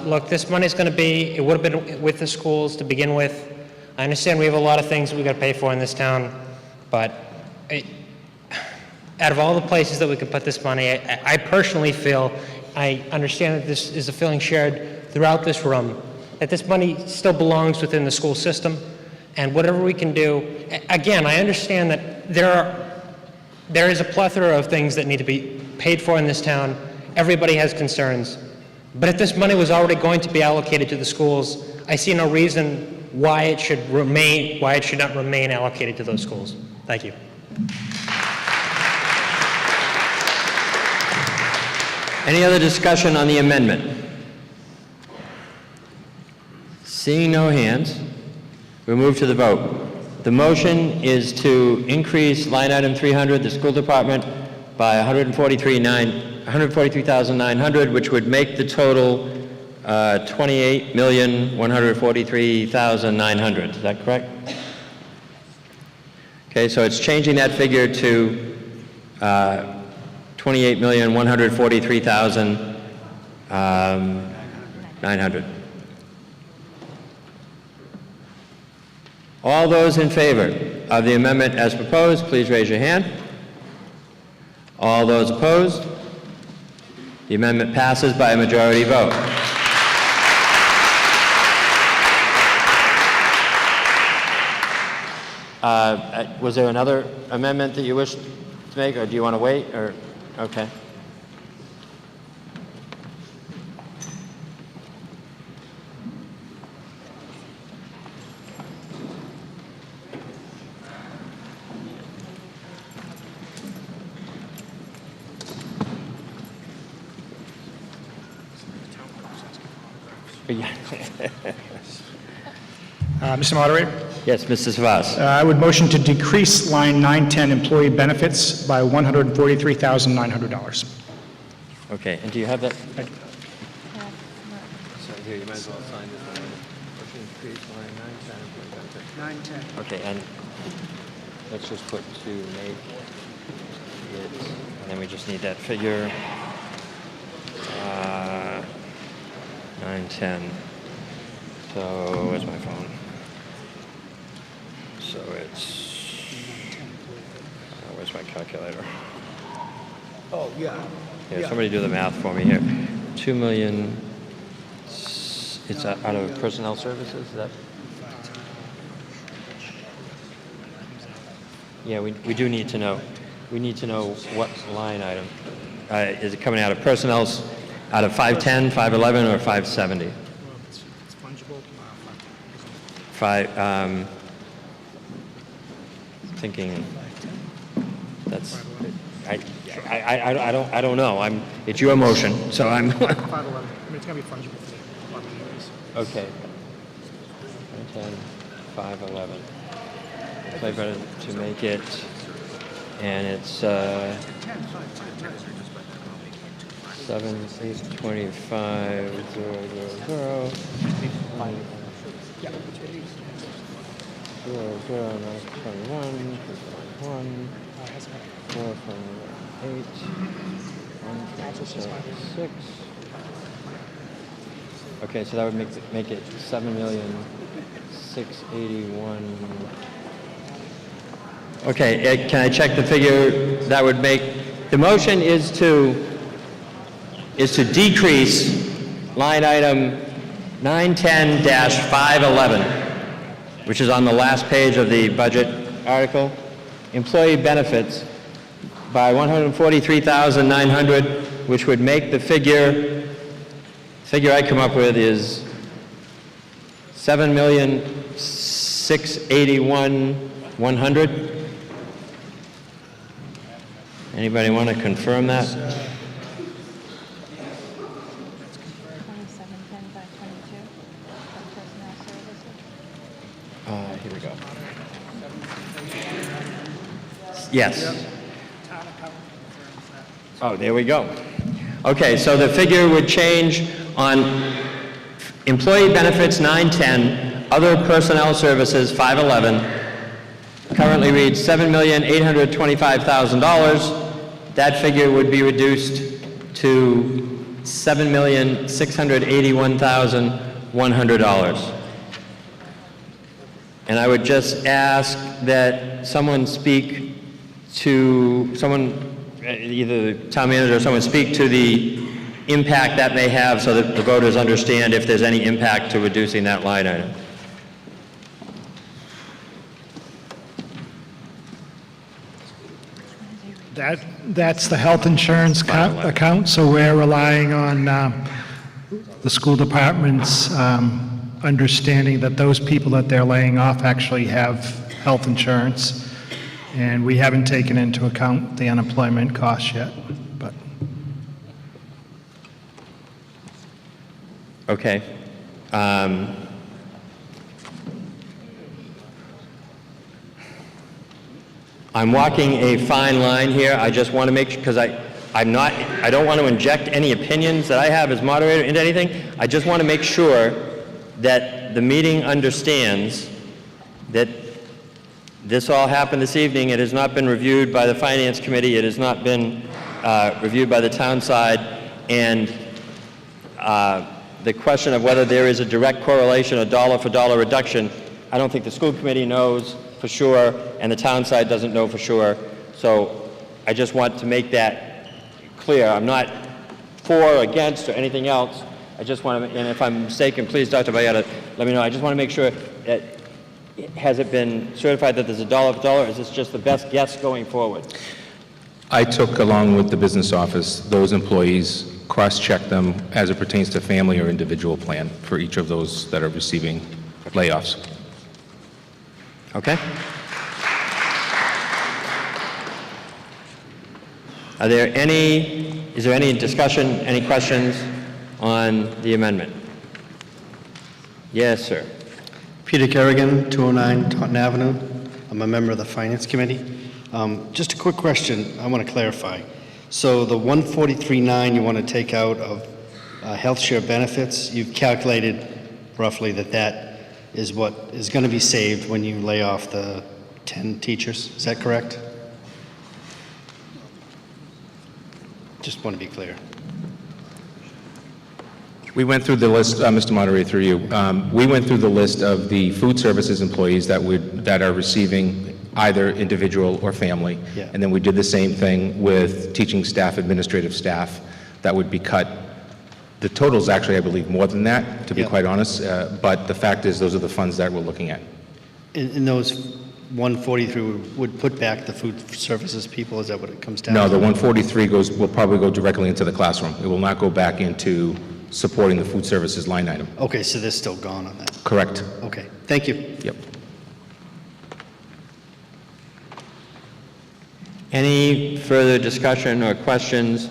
Look, this money is going to be, it would have been with the schools to begin with. I understand we have a lot of things that we've got to pay for in this town, but out of all the places that we could put this money, I personally feel, I understand that this is a feeling shared throughout this room, that this money still belongs within the school system. And whatever we can do, again, I understand that there is a plethora of things that need to be paid for in this town. Everybody has concerns. But if this money was already going to be allocated to the schools, I see no reason why it should not remain allocated to those schools. Thank you. Any other discussion on the amendment? Seeing no hands, we'll move to the vote. The motion is to increase line item 300, the school department, by $143,900, which would make the total $28,143,900. Is that correct? Okay, so it's changing that figure to $28,143,900. All those in favor of the amendment as proposed, please raise your hand. All those opposed? The amendment passes by a majority vote. Was there another amendment that you wish to make, or do you want to wait? Or Okay. Mr. Moderator? Yes, Mr. Savas. I would motion to decrease line 910 employee benefits by $143,900. Okay, and do you have that? So here, you might as well sign this one. Motion to increase line 910 employee benefits. 910. Okay, and let's just put to make it, and then we just need that figure. 910. So, where's my phone? So it's, where's my calculator? Oh, yeah. Yeah, somebody do the math for me here. 2 million, it's out of personnel services, is that? Yeah, we do need to know. We need to know what line item. Is it coming out of personnel's, out of 510, 511, or 570? It's fungible. Thinking that's, I don't know. It's your motion, so I'm. 511. I mean, it's going to be fungible for the department anyways. Okay. 10, 511. Play better to make it, and it's 7, 8, 25, 0, 0, 0, 0, 21, 1, 4, 8, 1, 6. Okay, so that would make it 7,681,000. Okay, can I check the figure that would make, the motion is to decrease line item 910-511, which is on the last page of the budget article, employee benefits by $143,900, which would make the figure I come up with is $7,681,100. Anybody want to confirm that? Here we go. Yes. Oh, there we go. Okay, so the figure would change on employee benefits 910, other personnel services 511, currently reads $7,825,000. That figure would be reduced to $7,681,100. And I would just ask that someone speak to, either the town manager or someone speak to the impact that may have so that the voters understand if there's any impact to reducing that line item. That's the health insurance account, so we're relying on the school department's understanding that those people that they're laying off actually have health insurance, and we haven't taken into account the unemployment costs yet, but... Okay. I'm walking a fine line here. I just want to make sure, because I don't want to inject any opinions that I have as moderator into anything. I just want to make sure that the meeting understands that this all happened this evening. It has not been reviewed by the Finance Committee. It has not been reviewed by the town side. And the question of whether there is a direct correlation, a dollar-for-dollar reduction, I don't think the school committee knows for sure, and the town side doesn't know for sure. So I just want to make that clear. I'm not for or against or anything else. I just want to, and if I'm mistaken, please, Dr. Bayetta, let me know. I just want to make sure that, has it been certified that there's a dollar for dollar, or is this just the best guess going forward? I took, along with the business office, those employees, cross-checked them as it pertains to family or individual plan for each of those that are receiving layoffs. Okay? Is there any discussion, any questions on the amendment? Yes, sir. Peter Kerrigan, 209 Taunton Avenue. I'm a member of the Finance Committee. Just a quick question I want to clarify. So the 143.9 you want to take out of health share benefits, you've calculated roughly that is what is going to be saved when you lay off the 10 teachers. Is that correct? Just want to be clear. We went through the list, Mr. Moderator, through you. We went through the list of the food services employees that are receiving either individual or family. Yeah. And then we did the same thing with teaching staff, administrative staff, that would be cut. The total is actually, I believe, more than that, to be Yeah. quite honest. But the fact is, those are the funds that we're looking at. In those 143 would put back the food services people? Is that what it comes down to? No, the 143 will probably go directly into the classroom. It will not go back into supporting the food services line item. Okay, so they're still gone on that. Correct. Okay, thank you. Yep. Any further discussion or questions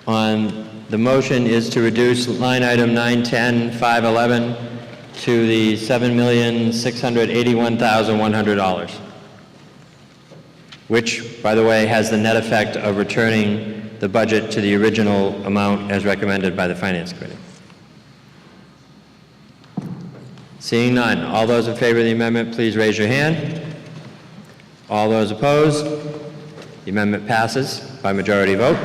on the motion is to reduce line item 910, 511 to the $7,681,100, which, by the way, has the net effect of returning the budget to the original amount as recommended by the Finance Committee. Seeing none, all those in favor of the amendment, please raise your hand. All those opposed? The amendment passes by majority vote.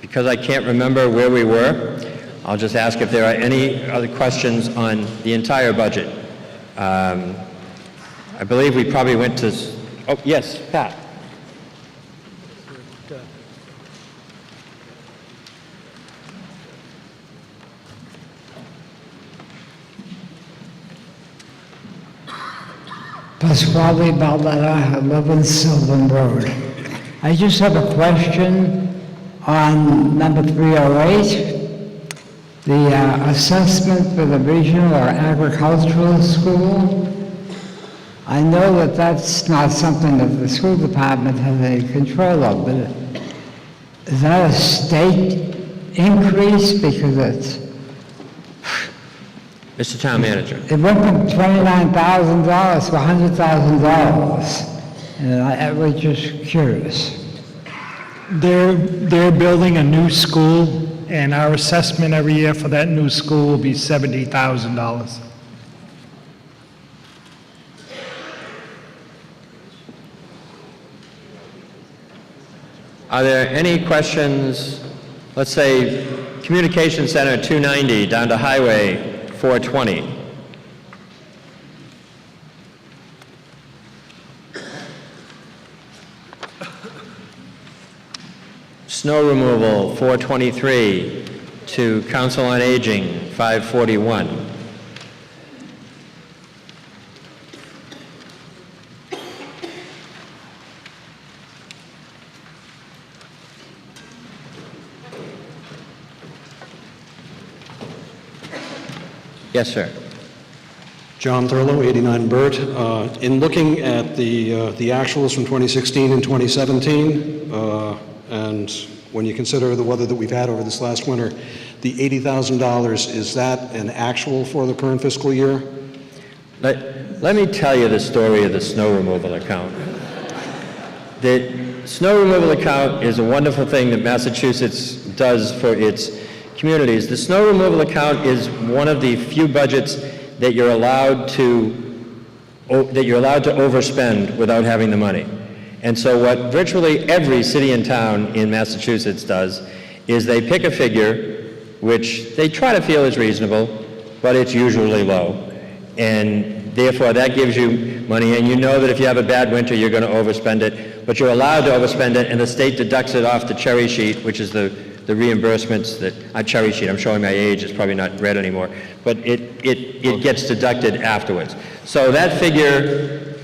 Because I can't remember where we were, I'll just ask if there are any other questions on the entire budget. I believe we probably went to, oh, yes, Pat. Pasquale Baldara, 11 Sylvan Road. I just have a question on number 308, the assessment for the regional or agricultural school. I know that that's not something that the school department has any control of, but is that a state increase? Because it's Mr. Town Manager. it went from $29,000 to $100,000, and I was just curious. They're building a new school, and our assessment every year for that new school will be $70,000. Are there any questions, let's say, Communication Center 290 down to Highway 420? Snow removal 423 to Council on Aging 541. Yes, sir. John Thurlow, 89 Burt. In looking at the actuals from 2016 and 2017, and when you consider the weather that we've had over this last winter, the $80,000, is that an actual for the current fiscal year? Let me tell you the story of the snow removal account. The snow removal account is a wonderful thing that Massachusetts does for its communities. The snow removal account is one of the few budgets that you're allowed to overspend without having the money. And so what virtually every city and town in Massachusetts does is they pick a figure which they try to feel is reasonable, but it's usually low. And therefore that gives you money, and you know that if you have a bad winter you're going to overspend it, but you're allowed to overspend it, and the state deducts it off the cherry sheet, which is the the reimbursements that, on cherry sheet, I'm showing my age, it's probably not red anymore, but it gets deducted afterwards. So that figure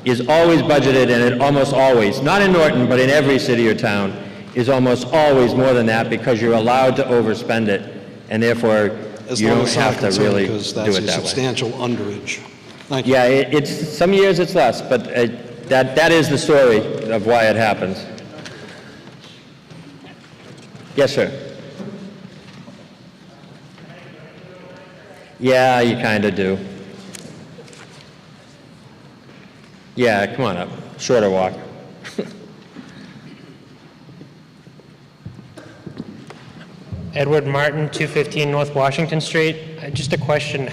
is always budgeted, and it almost always, not in Norton, but in every city or town, is almost always more than that because you're allowed to overspend it, and therefore As you long don't as I'm have to concerned, really because do that's it a that way. substantial underage. Thank you. Yeah, it's, some years it's less, but that is the story of why it happens. Yes, sir. Yeah, you kind of do. Yeah, come on up. Shorter walk. Edward Martin, 215 North Washington Street. Just a question,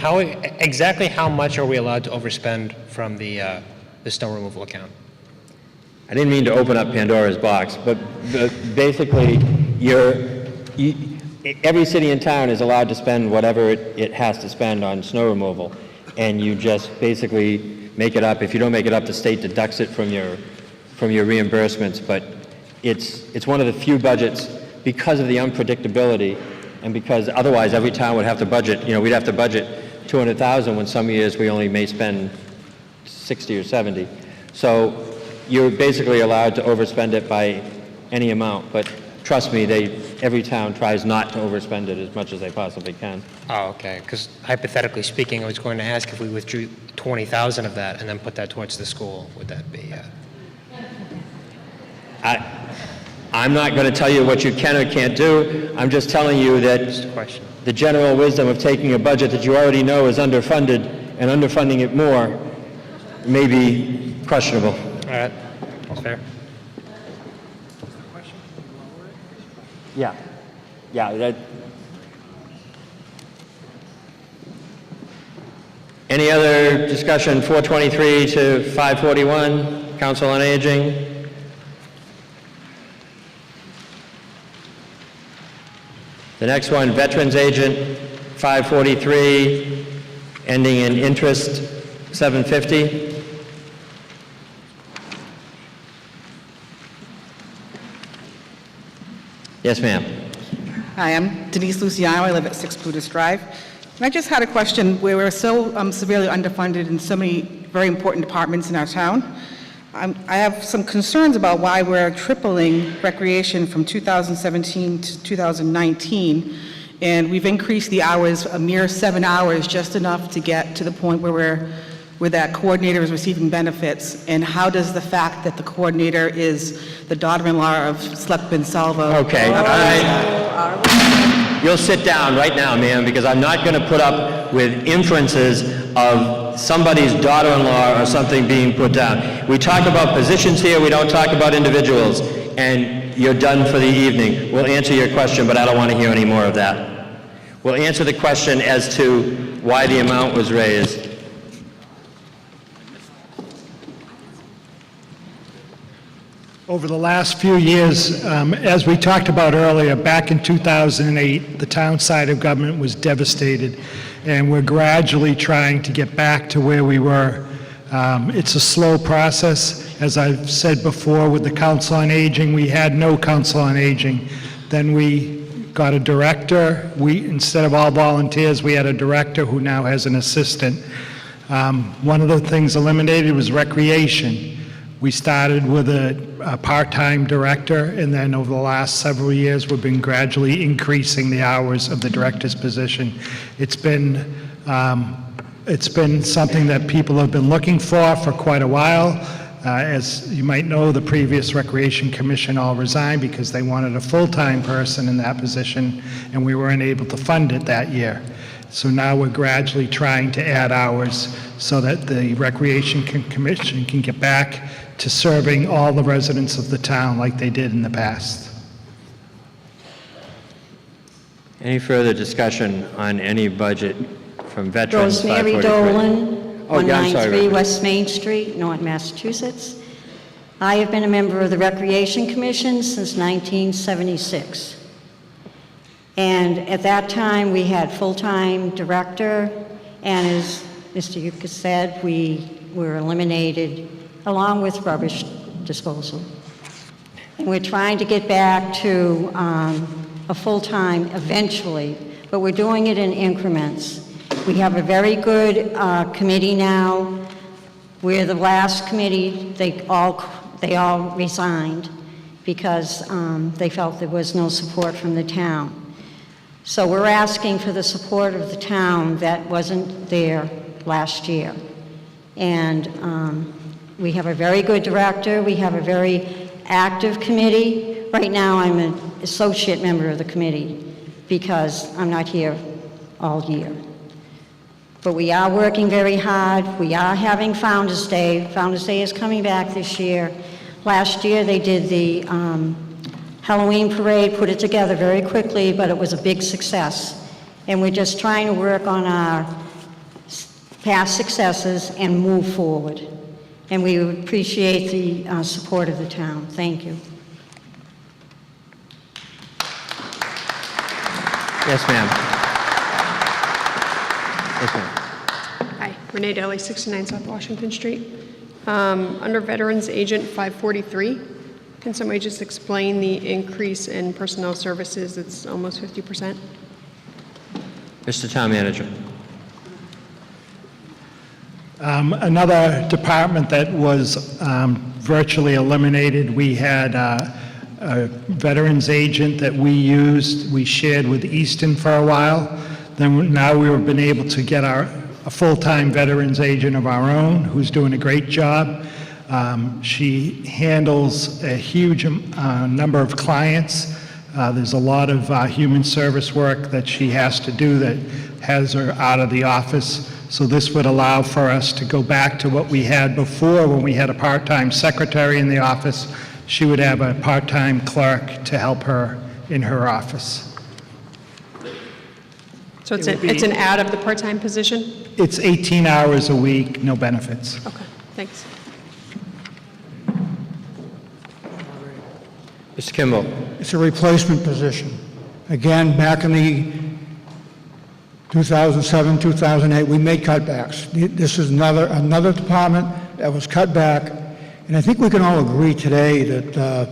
exactly how much are we allowed to overspend from the snow removal account? I didn't mean to open up Pandora's box, but basically, every city in town is allowed to spend whatever it has to spend on snow removal, and you just basically make it up. If you don't make it up, the state deducts it from your reimbursements, but it's one of the few budgets, because of the unpredictability, and because otherwise every town would have to budget, we'd have to budget $200,000 when some years we only may spend 60 or 70. So you're basically allowed to overspend it by any amount, but trust me, every town tries not to overspend it as much as they possibly can. Oh, okay, because hypothetically speaking, I was going to ask if we withdrew 20,000 of that and then put that towards the school, would that be? I'm not going to tell you what you can or can't do. I'm just telling you that the general wisdom of taking a budget that you already know is underfunded and underfunding it more may be questionable. All right, that's fair. Yeah. Any other discussion, 423 to 541, Council on Aging? The next one, Veterans Agent, 543, ending in interest, 750. Yes, ma'am. Hi, I'm Denise Luciano. I live at 6 Plutus Drive. And I just had a question where we're so severely underfunded in so many very important departments in our town. I have some concerns about why we're tripling recreation from 2017 to 2019, and we've increased the hours a mere 7 hours, just enough to get to the point where that coordinator is receiving benefits. And how does the fact that the coordinator is the daughter-in-law of Selectman Salvo? Okay, all right. You'll sit down right now, ma'am, because I'm not going to put up with inferences of somebody's daughter-in-law or something being put down. We talk about positions here, we don't talk about individuals, and you're done for the evening. We'll answer your question, but I don't want to hear any more of that. We'll answer the question as to why the amount was raised. Over the last few years, as we talked about earlier, back in 2008, the town side of government was devastated, and we're gradually trying to get back to where we were. It's a slow process. As I've said before, with the Council on Aging, we had no Council on Aging. Then we got a director. Instead of all volunteers, we had a director who now has an assistant. One of the things eliminated was recreation. We started with a part-time director, and then over the last several years, we've been gradually increasing the hours of the director's position. It's been something that people have been looking for quite a while. As you might know, the previous Recreation Commission all resigned because they wanted a full-time person in that position, and we weren't able to fund it that year. So now we're gradually trying to add hours so that the Recreation Commission can get back to serving all the residents of the town like they did in the past. Any further discussion on any budget from Veterans? Rosemary 543? Dolan, Oh, yeah, I'm sorry, 193 Rosemary. West Main Street, Norton, Massachusetts. I have been a member of the Recreation Commission since 1976. And at that time, we had full-time director, and as Mr. Yuka said, we were eliminated along with rubbish disposal. And we're trying to get back to a full-time eventually, but we're doing it in increments. We have a very good committee now. We're the last committee, they all resigned because they felt there was no support from the town. So we're asking for the support of the town that wasn't there last year. And we have a very good director, we have a very active committee. Right now, I'm an associate member of the committee because I'm not here all year. But we are working very hard. We are having Founder's Day. Founder's Day is coming back this year. Last year, they did the Halloween parade, put it together very quickly, but it was a big success. And we're just trying to work on our past successes and move forward. And we would appreciate the support of the town. Thank you. Yes, ma'am. Yes, ma'am. Hi, Renee Daly, 69 South Washington Street. Under Veterans Agent 543, can somebody just explain the increase in personnel services? It's almost 50%. Mr. Town Manager. Another department that was virtually eliminated, we had a veterans agent that we used, we shared with Easton for a while. Then now we've been able to get a full-time veterans agent of our own who's doing a great job. She handles a huge number of clients. There's a lot of human service work that she has to do that has her out of the office. So this would allow for us to go back to what we had before when we had a part-time secretary in the office. She would have a part-time clerk to help her in her office. So it's an add of the part-time position? It's 18 hours a week, no benefits. Okay, thanks. Mr. Kimball. It's a replacement position. Again, back in the 2007, 2008, we made cutbacks. This is another department that was cut back, and I think we can all agree today that,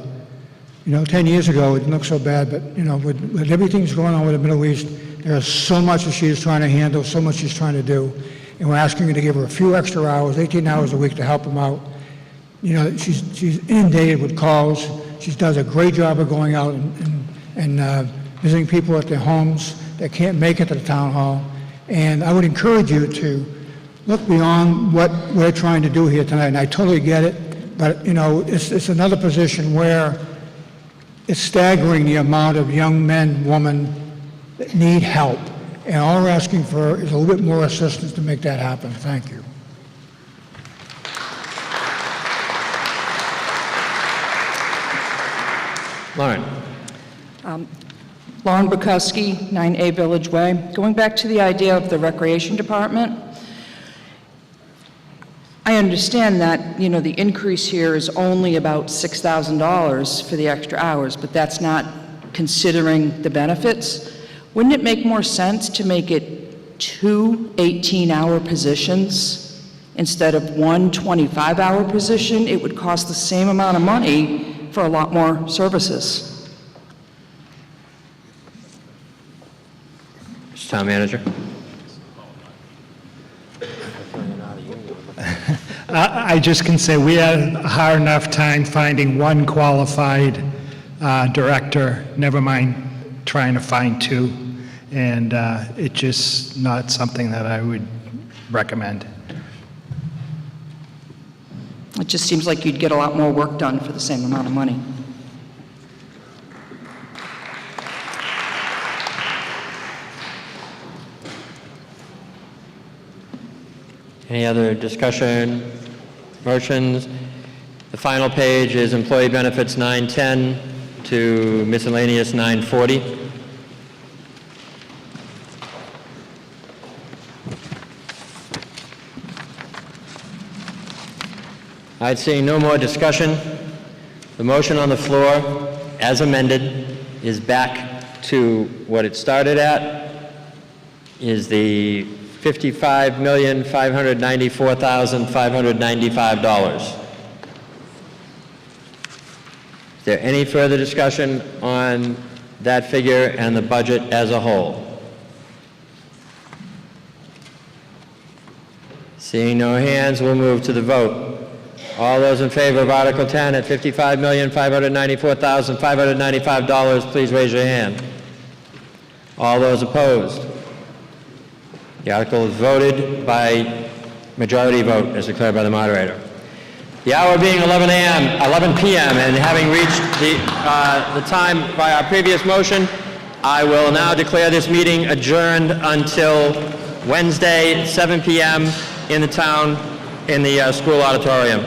10 years ago, it didn't look so bad, but, with everything that's going on with the Middle East, there's so much that she's trying to handle, so much she's trying to do, and we're asking her to give her a few extra hours, 18 hours a week to help them out. She's inundated with calls. She does a great job of going out and visiting people at their homes that can't make it to the town hall. And I would encourage you to look beyond what we're trying to do here tonight, and I totally get it, but, it's another position where it's staggering the amount of young men, women that need help, and all we're asking for is a little bit more assistance to make that happen. Thank you. Lauren. Lauren Bukowski, 9A Village Way. Going back to the idea of the Recreation Department, I understand that, the increase here is only about $6,000 for the extra hours, but that's not considering the benefits. Wouldn't it make more sense to make it 2 18-hour positions instead of 1 25-hour position? It would cost the same amount of money for a lot more services. Mr. Town Manager. I just can say we had a hard enough time finding one qualified director, never mind trying to find two, and it's just not something that I would recommend. It just seems like you'd get a lot more work done for the same amount of money. Any other discussion, motions? The final page is employee benefits 910 to miscellaneous 940. I'd say no more discussion. The motion on the floor, as amended, is back to what it started at, is the $55,594,595. Is there any further discussion on that figure and the budget as a whole? Seeing no hands, we'll move to the vote. All those in favor of Article 10 at $55,594,595, please raise your hand. All those opposed? The article is voted by majority vote, as declared by the moderator. The hour being 11 p.m., and having reached the time by our previous motion, I will now declare this meeting adjourned until Wednesday, 7 p.m. in the school auditorium.